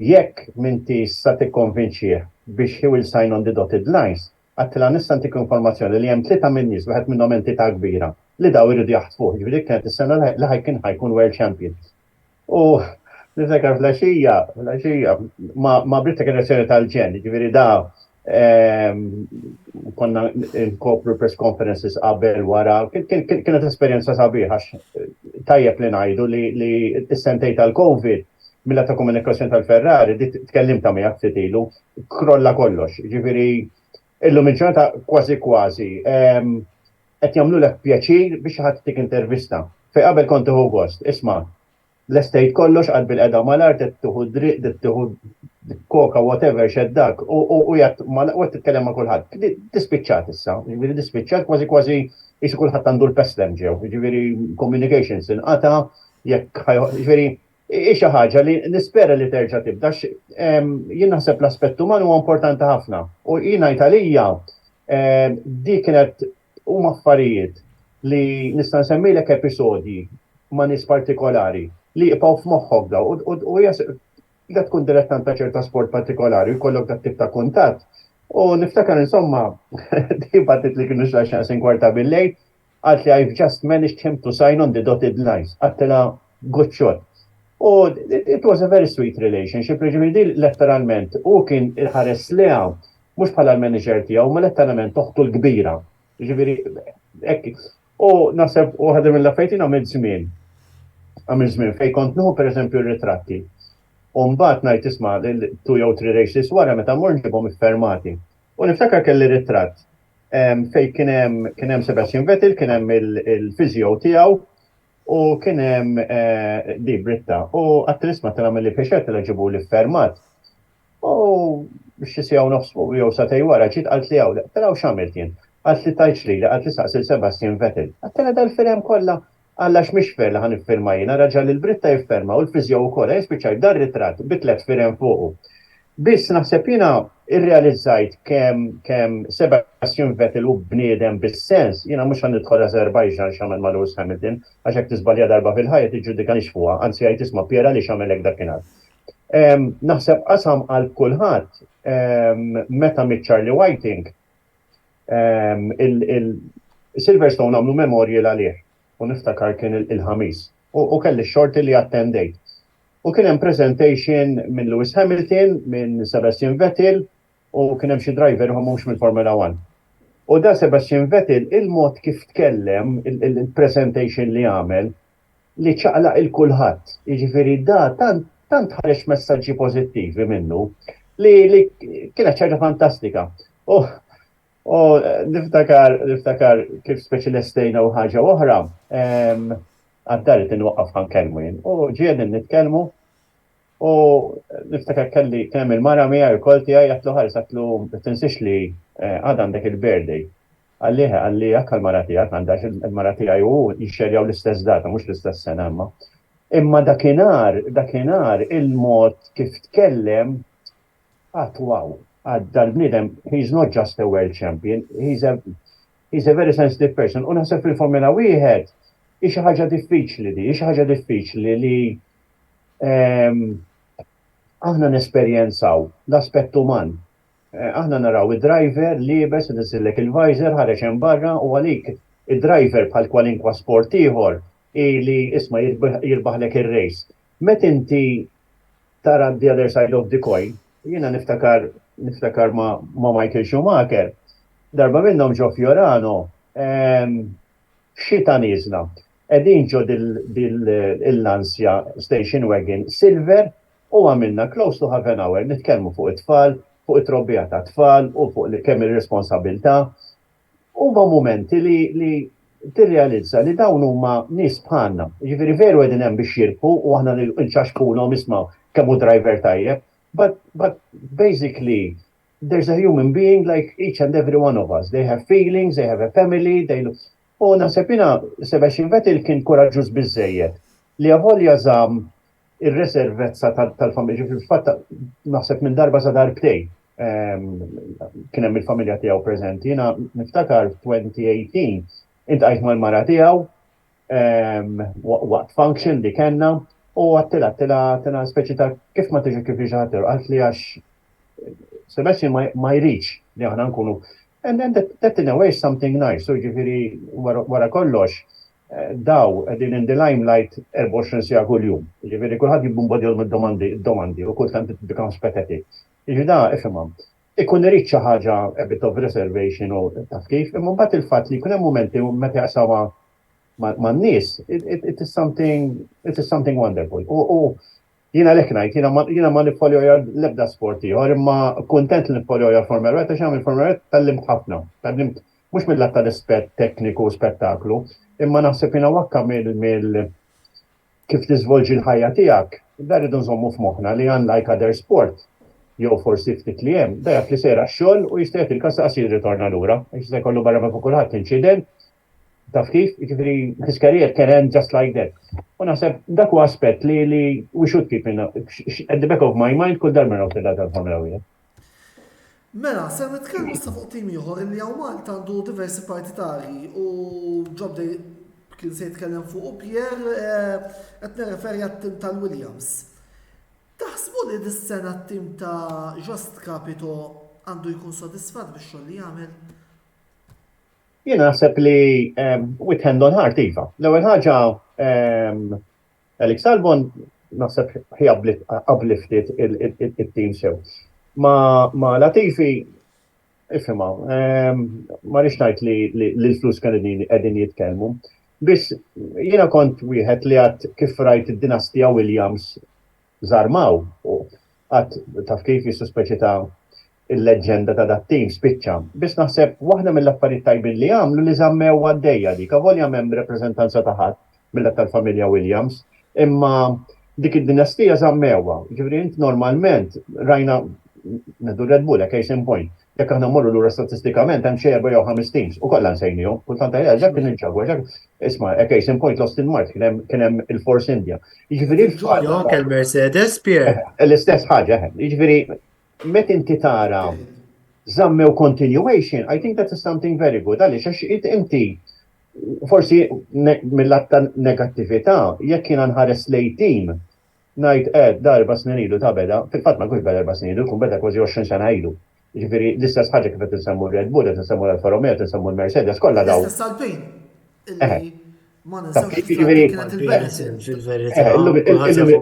jekk minti sa tikkonvinċih biex he will sign on the dotted lines, għattila nista' ntik informazzjoni li hemm 3 min nies wieħed minnhom entità kbira li daw iridu jaħtfuh, ġifieri kienet is-sena li ħajkun world champion. U niftakar flaxija ma Britta generazzjoni tal-ġen, ġifieri da konna nkopru press conferences qabel wara, kienet esperjenza sabiħa tajjeb li ngħidu li s-sentej tal-Covid milla ta' komunikazzjoni tal-Ferrari di tkellimta miegħek ftit ilu, krolla kollox. Ġifieri illum il-ġurnata kważi qed jagħmlulek pjaċir biex ħadd tik intervista. Fejn qabel kont tieħu gost, isma' l-estate kollox għad bil-qeda mal-art, tieħu driq, tieħu koka, whatever, xeddak, u jgħat titkellem ma' kulħadd. Dispiċċat issa, ġifieri dispiċċat kważi jisi kulħadd għandu l-pestem ġew, ġifieri communications inqata, jekk ġifieri xi ħaġa li nispera li terġa' tibda jien naħseb l-aspett uman huwa importanti ħafna. U jiena Italija di kienet huma affarijiet li nista' nsemmilek episodji ma' nies partikolari li jibqgħu f'moħħok daw u da tkun direttant ta' ċerta sport partikolari u jkollok dak tip ta' kuntatt. U niftakar insomma di batit li kienu x'għaxin kwarta bil-lejl għalt li I've just managed him to sign on the dotted lines. Għattela good shot. U it was a very sweet relationship, ġifieri letteralment u kien il-ħares leha mhux bħala l-manager tiegħu ma letteralment toħtu l-kbira. Ġifieri hekk. U naħseb u ħadem mill-affarijiet għamil żmien. Għamil żmien fejn kont nieħu pereżempju r-ritratti. U mbagħad ngħid isma' 2 jew 3 races wara meta mor nġibhom iffermati. U niftakar kelli ritratt fejn kien hemm Sebastian Vettel, kien hemm il-fiżio tiegħu u kien hemm di Britta. U għat-trisma tagħmel li pexert li ġibu l-iffermat. U biex jisjaw nofsu jew satej wara ġiet qalt li hawn, taraw x'għamilt jien. Qalt li tajt li qalt li saqsil Sebastian Vettel. Għattela dal-firem kollha għallax mhix fer li ħan iffirma jiena, raġel il-Britta jifferma u l-fiżjo wkoll jispiċċaj dar ritratt bitlet firem fuqu. Biss naħseb jiena irrealizzajt kemm Sebastian Vettel u bniedem bis-sens, jiena mhux ħanidħol Azerbajġan x'għamel ma' Lewis Hamilton, għax hekk tiżbalja darba fil-ħajja tiġġudikanix fuqha, anzi jgħid isma' Piera li x'għamel hekk dakinhar. Naħseb qasam għal kulħadd meta mit-Charlie Whiting il-Silverstone għamlu memorji għalih u niftakar kien il-ħamis u kelli xorti li attendejt. U kien hemm presentation minn Lewis Hamilton, minn Sebastian Vettel u kien hemm xi driver u mhux mill-Formula 1. U da Sebastian Vettel il-mod kif tkellem, il-presentation li għamel li ċaqlaq il-kulħadd. Jiġifieri da tant ħareġ messaġġi pożittivi minnu li kienet ċaġa fantastika. U niftakar kif speċjalistejna u ħaġa oħra, għaddarit inwaqqaf ħankellmu jien. U ġiedin nitkellmu u niftakar kelli kemm il-mara miegħi wkoll tiegħi għatlu ħares għatlu tinsix li għad għandek il-birthday. Għalli hekk il-mara tiegħek għandax il-mara tiegħi u jixxerjaw l-istess data mhux l-istess sena imma. Imma dakinhar il-mod kif tkellem wow. Dal-bniedem, he's not just a world champion, he's a very sensitive person. U naħseb fil-Formula wieħed xi ħaġa diffiċli li aħna nesperjenzaw l-aspett uman. Aħna naraw id-driver libes niżillek il-visor ħareġ hemm barra u għalik id-driver bħal kwalinkwa sport ieħor li isma' jirbaħlek ir-race. Met inti tara the other side of the coin, jiena niftakar ma' Michael Schumacher, darba minnhom ġo Fiorano, xita niżla. Qegħdin ġo il-Lancia Station Wagon Silver u għamilna close to half an hour nitkellmu fuq it-tfal, fuq it-trobbija ta' tfal u fuq kemm ir-responsabilità. Huma momenti li tirrealizza li dawn huma nies bħalna. Jiġifieri veru qegħdin hemm biex jirpu u aħna nċaxkulhom isma' kemm hu driver tajjeb, but basically there's a human being like each and every one of us. They have feelings, they have a family, u naħseb jiena Sebastian Vettel kien koraġġuż biżżejjed li avolja żamm ir-reservezza tal-familja. Fatt naħseb minn darba sa darbtejn kien hemm il-familja tiegħu preżenti. Jiena niftakar 2018 intqajt mal-mara tiegħu waqt function li kellna u għattila speċi ta' kif ma tiġi kif iġi ħatir, qalt li għax Sebastian ma jridx li aħna nkunu. And then that in a way is something nice. So ġifieri wara kollox daw qegħdin in the limelight 24 sija kuljum. Ġifieri kulħadd jibbombardjahom id-domandi u kultant it becomes pathetic. Jiġi da ifhimhom. Ikun irid xi ħaġa a bit of reservation u taf kif, imma mbagħad il-fatt li jkun hemm momenti meta jaqsama man-nies, it is something wonderful. U jiena lek ngħid, jiena ma niffoljoja l-ebda sport ieħor, imma kuntent li niffoljoja Formula 1 għax għamil Formula 1 tallimt ħafna. Tallimt mhux mill-lat tal-ispett tekniku u spettaklu, imma naħseb jiena wakka mill kif tiżvolġi l-ħajja tiegħek, da rridu nżommu f'moħħna li unlike other sport, jew forsi ftit li hemm, dejjaq li sejra x-xogħol u jista' jagħti l-kassa qasir ritorna lura, għax se jkollu barra ma' kulħadd inċident, taf kif, jiġifieri his career can end just like that. U naħseb dak huwa aspett li we should keep in at the back of my mind kull darba nagħtu tal-Formula 1. Mela, se nitkellmu issa fuq tim ieħor li hawn Malta għandu diversi partitari u ġob kien se jitkellem fuq Pierre qed nirreferi għat-tim tal-Williams. Taħsbu li dis-sena t-tim ta' Just Capito għandu jkun sodisfat bix-xogħol li jagħmel? Jiena naħseb li with hand on heart iva. L-ewwel ħaġa Alex Albon naħseb he uplifted it-team sew. Ma Latifi ifhimha, ma rridx ngħid li l-flus qegħdin jitkellmu. Biss jiena kont wieħed li għad kif rajt id-dinastija Williams żarmaw u għad taf kif jissuspeċi ta' il-leġenda ta' dat team spiċċa. Biss naħseb waħda mill-affarijiet tajbin li għamlu li żammew għaddejja dik. Avolja hemm rappreżentanza ta' ħadd mill-tal-familja Williams, imma dik id-dinastija żammewha. Ġifieri int normalment rajna nedu Red Bull case in point. Jekk aħna mmorru lura statistikament hemm xi 4 jew 5 teams u kollha nsejnihom. Kultant ġak kien inċagwa, isma' case in point Austin Martin kien hemm il-Force India. Jiġifieri il-Mercedes Pierre. L-istess ħaġa hemm. Jiġifieri met inti tara żammew continuation, I think that is something very good. Għaliex għax inti forsi mill-att ta' negattività jekk kien nħares lej team ngħid darba snin ilu ta' beda, fil-fatt ma kunx beda darba snin ilu, kun beda kważi 20 sena ilu. Jiġifieri l-istess ħaġa kif qed insemmu Red Bull, qed insemmu l-Alfa Romeo, qed insemmu l-Mercedes, kollha daw. L-istess Alpine. Ma ninsewx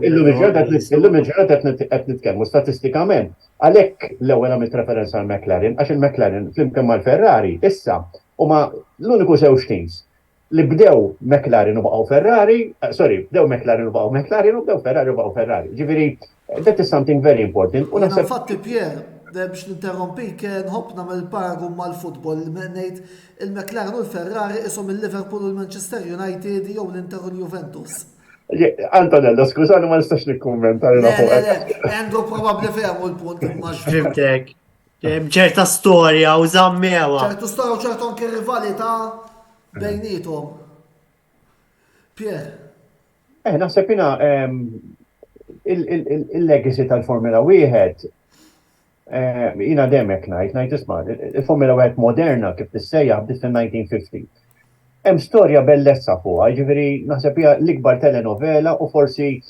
illum il-ġurnata qed nitkellmu statistikament. Għalhekk l-ewwel għamilt referenza għal McLaren, għax il-McLaren flimkien mal-Ferrari issa huma l-uniku żewġ teams li bdew McLaren u baqgħu Ferrari, bdew McLaren u baqgħu McLaren u bdew Ferrari u baqgħu Ferrari. Ġifieri that is something very important. U naħseb fatti Pierre biex ninterrompik nħobb nagħmel paragun mal-futbol ngħid il-McLaren u l-Ferrari ishom il-Liverpool u l-Manchester United jew l-Inter u l-Juventus. Antonello, skużani ma nistax nikkummentari Andrew probabbli fehmu l-punt imma Fimtek. ċerta storja u żammewa. ċertu storja u ċertu anke rivalità bejnietom. Pierre. Naħseb jiena il-legacy tal-Formula 1 jina demek ngħid isma' il-Formula 1 moderna kif tissejjaħ bdiet fil-1950. Hemm storja bellezza fuqha, jiġifieri naħseb hija l-ikbar telenovela u forsi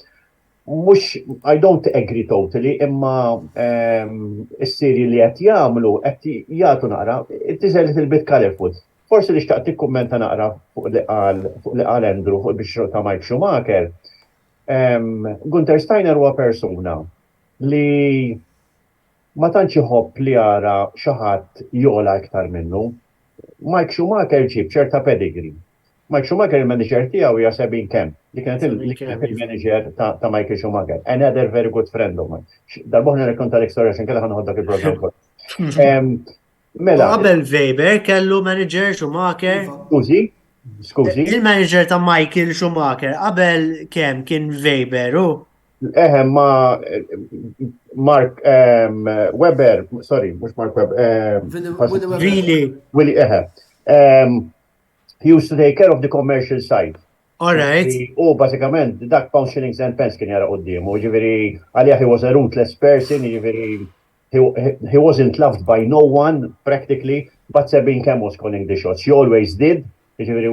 mhux I don't agree totally imma s-serji li qed jagħmlu qed jagħtu naqra it is a little bit colorful. Forsi li xtaqt tikkummenta naqra fuq li qal Andrew fuq biex ta' Mike Schumacher. Gunther Steiner huwa persuna li ma tantx iħobb li jara xi ħadd jola iktar minnu. Mike Schumacher ġib ċerta pedigree. Mike Schumacher il-manager tiegħu hija 70 kemm. Li kienet il-manager ta' Michael Schumacher. Another very good friend of mine. Darbohna rekonta l-ekstoria xin kella ħanħoddak il-program kol. Mela. Qabel Weber kellu manager Schumacher. Skużi. Il-manager ta' Michael Schumacher qabel kemm kien Weber u? Ma Mark Webber, sorry, mux Mark Webber. Really? Willie, he used to take care of the commercial side. All right. U basikament, dak pound shillings and pence kien jara qoddim. U ġiviri, għalija he was a ruthless person, ġiviri, he wasn't loved by no one, practically, but Sabine Kem was calling the shots. She always did, ġiviri,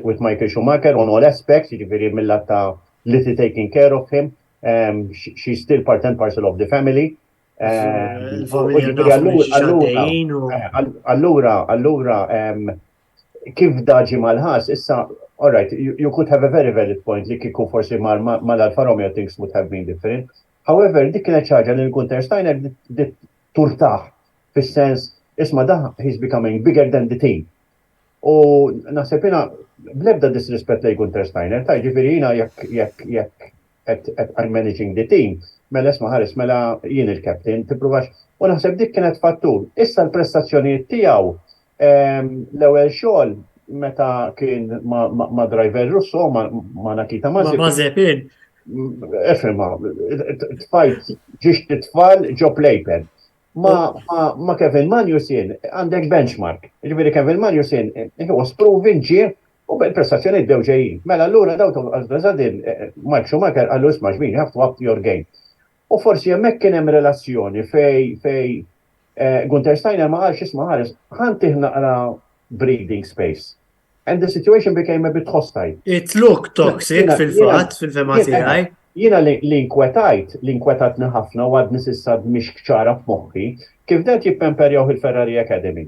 with Michael Schumacher on all aspects, ġiviri, mill-latta little taking care of him. She's still part and parcel of the family. Allura, kif daġi mal-ħas, issa, all right, you could have a very valid point li kiku forsi mal-Alfa Romeo things would have been different. However, dik kienet ċaġa li Gunter Steiner turtaħ fis-sens, isma da, he's becoming bigger than the team. U naħsebina, blebda disrespect li Gunter Steiner, ta' ġifirina jekk at managing the team, mela isma ħares, mela jien il-captain, tipruvax, u naħseb dik kienet fattur. Issa l-prestazzjonijiet tiegħu l-ewwel xogħol meta kien ma' driver Russo, ma' Nakita Mazepin. Efrema, tfajt ġiex titfall ġo playpen. Ma' Kevin Magnussen għandek benchmark. Ġifieri Kevin Magnussen, he was proven ġie u bil-prestazzjoni dew ġejjin. Mela allura dawtu għazdazadin Mike Schumacher għallu isma' ġbin, you have to up your game. U forsi hemmhekk kien hemm relazzjoni fej Gunter Steiner ma qalx isma' ħares ħantih naqra breathing space. And the situation became a bit hostile. It looked toxic fil-fatt, fil-fema tiegħi. Jiena l-inkwetatni ħafna u għadni s'issa mhix ċara f'moħħi kif dat jippemperjaw il-Ferrari Academy.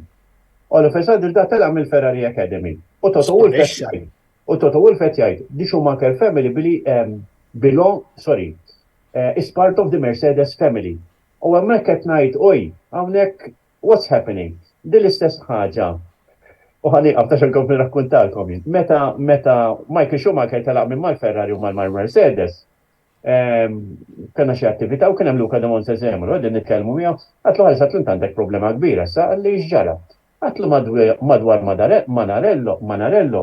Oliver Sadr da telaq mill-Ferrari Academy. U Toto Wolff jgħid, di Schumacher family is part of the Mercedes family. U hemmhekk qed ngħid, oj, hawnhekk what's happening? Di l-istess ħaġa. U ħaniqaf ta' xalkom nirrakkuntalkom jien. Meta Michael Schumacher telaq minn mal-Ferrari u mal-Mercedes, kena xi attività u kien hemm Luca de Montezemolo, qegħdin nitkellmu miegħu, għatlu ħares għatlu għandek problema kbira, sa għalli x'ġara. Għatlu madwar Manarello,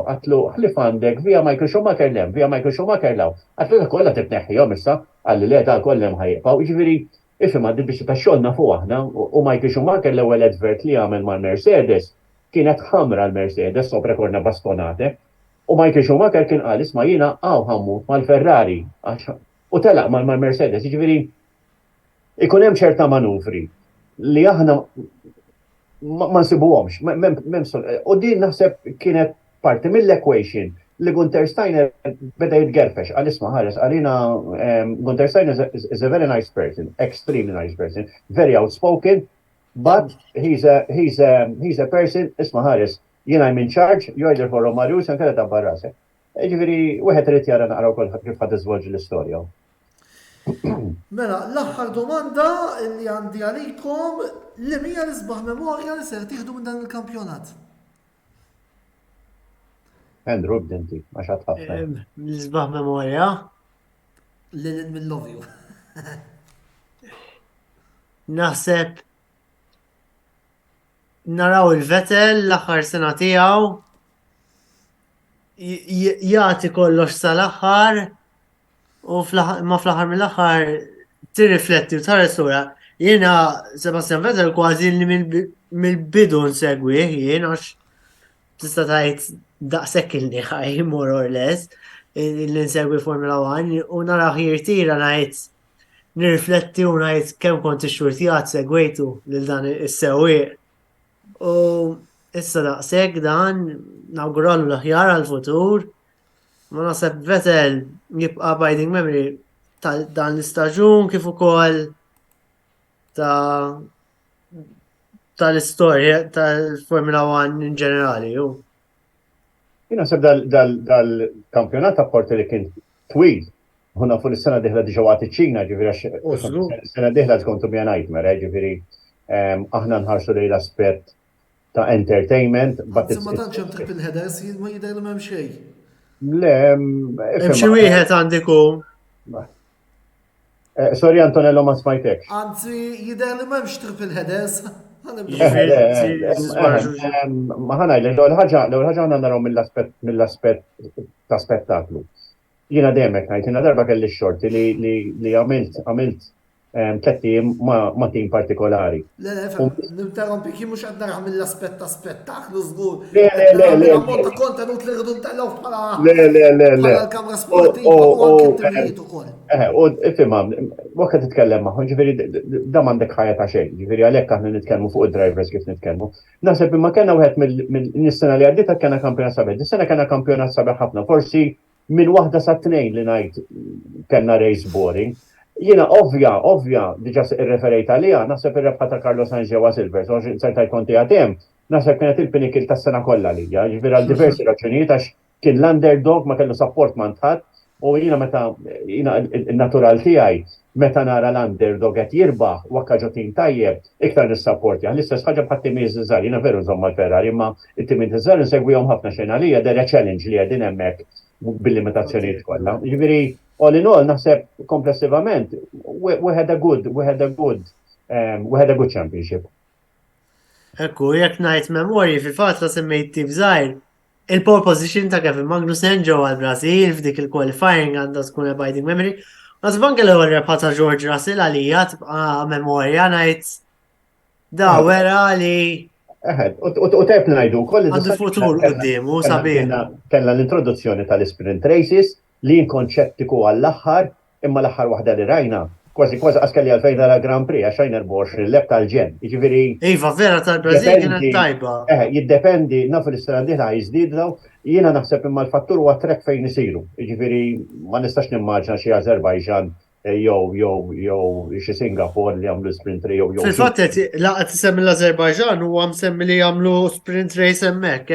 għatlu ħlif għandek via Michael Schumacher lem, via Michael Schumacher law. Għatlu da kolla tibneħħijom issa, għalli le da kollem ħajqaw, ġifiri, ifim għaddi biex ta' xolna fuq aħna, u Michael Schumacher l-ewwel advert li għamel mal-Mercedes, kienet ħamra l-Mercedes, sopra korna bastonate, u Michael Schumacher kien qal isma' jiena ħammut mal-Ferrari, u telaq mal-Mercedes, ġifiri, ikun hemm ċerta manuvri li aħna ma nsibuhomx, u din naħseb kienet parti mill-equation li Gunter Steiner beda jitgerfex, għal-isma ħares, għalina Gunter Steiner is a very nice person, extremely nice person, very outspoken, but he's a person, isma ħares, jena I'm in charge, you either for Romarius, and kalla ta' barrase. Ġifiri, wieħed irid jara naqraw kol kif ħad iżvolġi l-istorja. Mela, l-aħħar domanda li għandi għalikom li mija l-isbaħ memorja li ser tieħdu minn dan il-kampjonat. Andrew, bdinti, ma xat ħafna. L-isbaħ memorja? Lilin minn love you. Naħseb naraw il-Vettel l-aħħar sena tiegħu jagħti kollox sal-aħħar u ma fl-aħħar mill-aħħar tirrifletti u tara sura. Jiena Sebastian Vettel kważi li mill-bidu nsegwi jien għax tista' tgħid daqshekk il-nieħaj more or less li nsegwi Formula 1 u naraw jirtira ngħid nirrifletti u ngħid kemm kont ix-xurtijat segwejtu lil dan is-sewwieq. U issa daqshekk dan nawguralu l-aħjar għall-futur. Ma naħseb Vettel jibqa' abiding memory ta' dan l-istaġun kif ukoll tal-istorja tal-Formula 1 in ġenerali. Jina seb dal-kampjonat apporti li kien twil. Huna fuq is-sena diħla diġa waqt iċ-Ċina, ġifieri sena diħla tkun to be a nightmare, ġifieri aħna nħarsu lejn l-aspett ta' entertainment, but ma tantx hemm triple headers, ma jidher li m'hemm xejn. Le, Hemm xi wieħed għandikum. Sorry Antonello ma smajtekx. Anzi, jidher li m'hemmx triple headers. Ma ħanaj, l-ewwel ħaġa għandna naraw mill-aspett ta' spettaklu. Jiena dejjem ngħid, jiena darba kelli x-xorti li għamilt tlettiem ma' tim partikolari. Le, ninterrompi kien mhux qed naraħ mill-aspett ta' spettaklu żgur. Le. Ammont ta' kontenut li rridu ntellaw bħala Le. l-kamra sportiva u anke t-timijiet ukoll. U ifhimha, waqt titkellem magħhom, ġifieri da m'għandek ħajja ta' xejn, ġifieri għalhekk aħna nitkellmu fuq id-drivers kif nitkellmu. Naħseb imma kellna wieħed mill-sena li għaddiet kellna kampjonat sabiħ. Dis-sena kellna kampjonat sabiħ ħafna, forsi minn waħda sa tnejn li ngħid kellna race boring. Jiena ovvja, diġà irreferejt għalija, naħseb ir-rebħa ta' Carlos Sainz ġewwa Silverstone, għax sertajt konti għatem, naħseb kienet il-pinikil tas-sena kollha lija, ġifieri għal diversi raġunijiet għax kien l-underdog ma kellu support ma ntħadd, u jiena il-natural tiegħi meta nara l-underdog qed jirbaħ wakka ġotin tajjeb, iktar nissapportja. L-istess ħaġa bħat-timijiet żgħar, jiena veru nżomm mal-Ferrari, imma it-timijiet żgħar insegwihom ħafna xejn għalija dera challenge li qegħdin hemmhekk bil-limitazzjonijiet kollha. Jiġifieri all in all, naħseb komplessivament, we had a good championship. Ekku, jekk ngħid memorji fil-fatt semmejt tim żgħir, il-pole position ta' Kevin Magnussen ġewwa l-Brażil f'dik il-qualifying għandha tkun abiding memory. Nasib anke l-ewwel rebħa ta' George Russell għalija tibqa' memorja ngħid da wera li U tep ngħidu wkoll għandu futur qudiemu sabiħ. Kellna l-introduzzjoni tal-sprint races li konċettiku għall-aħħar, imma l-aħħar waħda li rajna, kważi għaskelli għalfejn dara Grand Prix, għaxajn 24 lep tal-ġen. Iva, vera tal-Brazil kienet tajba. Jiddependi, nafu l-istrana diħla jizdid daw, jiena naħseb imma l-fattur huwa trek fejn isiru. Ġifiri, ma nistax nimmaġna xi Azerbajġan jew xi Singapore li għamlu sprint race jew. Fil-fatt laqgħet tisemmi l-Azerbajġan u msemmi li jagħmlu sprint race hemmhekk,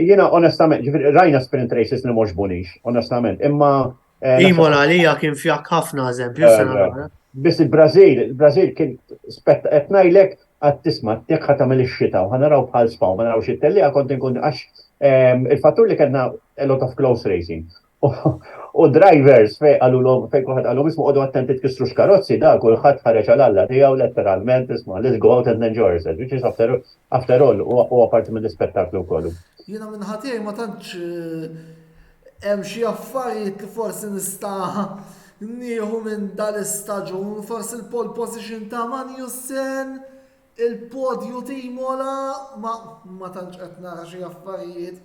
Jiena onestament, ġifieri rajna sprint races li mhux bunix, onestament, imma Imola għalija kien fjak ħafna eżempju sena. Biss il-Brażil kien qed ngħidlek għad tisma' tiekk ħadd tagħmel ix-xita u ħanaraw bħal Spa u ma narawx it-tellieqa kont inkun għax il-fattur li kellna a lot of close racing. U drivers fej kulħadd għalhom ismu qogħdu attenti tkissrux karozzi da kulħadd ħareġ għal-alla tiegħu letteralment isma' let's go out and enjoy ourselves, which is after all huwa parti mill-ispettaklu kollu. Jiena minn ħatijaj ma tantx hemm xi affarijiet li forsi nista' nieħu minn dal-istaġun, forsi l-pole position ta' Magnussen, il-podju Imola ma tantx qed nara xi affarijiet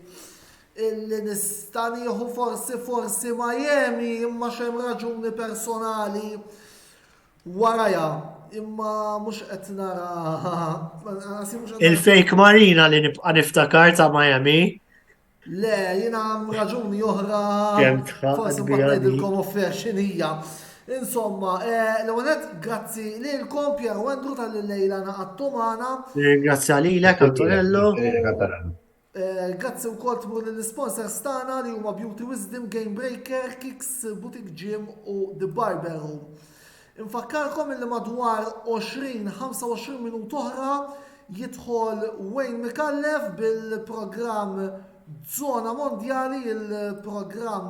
illi nista' nieħu forsi Miami imma xemm raġuni personali warajja imma mhux qed nara il-fake marina li nibqa' niftakar ta' Miami. Le, jiena raġuni oħra forsi ma ngħidilkom offer x'inhija. Insomma, l-għonet grazzi lilkom Pier Wendru tal-lejla naqattu magħna. Ringrazzja lilek Antonello. Grazzi wkoll tmur lill-sponsors tagħna li huma Beauty Wisdom, Game Breaker, Kicks, Boutique Gym u The Barber Room. Infakkarkom li madwar 20-25 minut oħra jidħol Wayne Mikallef bil-programm Zona Mondjali, il-programm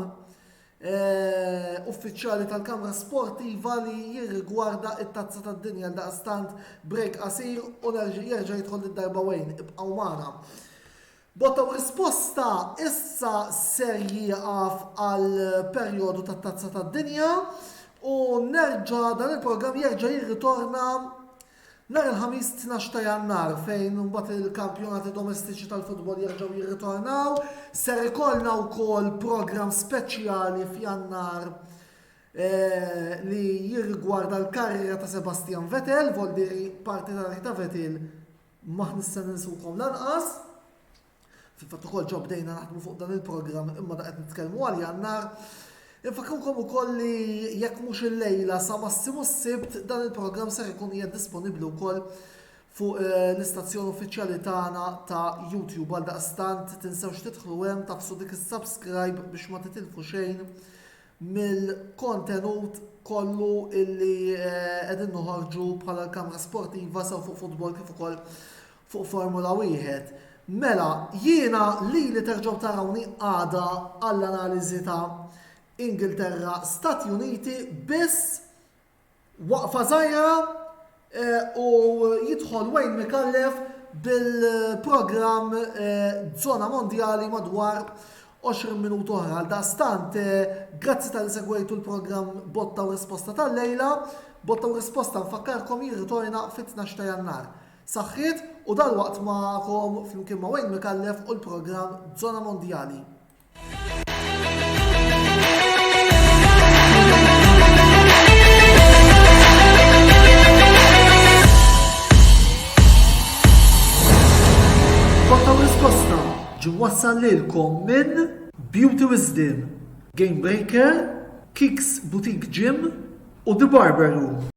uffiċjali tal-Kamra Sportiva li jirrigwarda it-tazza tad-dinja daqstant break qasir u jerġa' jidħol id-darba Wayne ibqgħu magħna. Botta u risposta issa ser jieqaf għal perjodu tat-tazza tad-dinja u nerġa' dan il-programm jerġa' jirritorna nhar il-ħamis 12 ta' Jannar fejn mbagħad il-kampjonati domestiċi tal-futbol jerġgħu jirritornaw. Ser ikollna wkoll programm speċjali f'Jannar li jirrigwarda l-karriera ta' Sebastian Vettel, voldiri parti ta' Vettel ma nista' ninsukom lanqas. Fil-fatt ukoll ġo bdejna naħdmu fuq dan il-programm imma da qed nitkellmu għal Jannar. Infakkarkom ukoll li jekk mhux il-lejla sa massimu s-sibt dan il-programm ser ikun qiegħed disponibbli wkoll fuq l-istazzjon uffiċjali tagħna ta' YouTube għal daqstant tinsewx tidħlu hemm tafsu dik is-subscribe biex ma titilfu xejn mill-kontenut kollu illi qegħdin noħorġu bħala l-Kamra Sportiva sew fuq futbol kif ukoll fuq Formula 1. Mela, jiena li terġgħu tarawni għada għall-analiżi ta' Ingilterra, Stati Uniti biss waqfa żgħira u jidħol Wayne Micallef bil-programm Zona Mondjali madwar 20 minuti oħra. Għaldaqstant, grazzi tal segwejtu l-programm Botta u Risposta tal-lejla. Botta u Risposta nfakkarkom jirritorna fit-12 ta' Jannar. Saħħiet u dal-waqt ma'kom flimkien ma' Wayne Micallef u l-programm Zona Mondjali. Botta u Risposta ġi wassal lilkom minn Beauty Wisdom, Game Breaker, Kicks Boutique Gym u The Barber Room.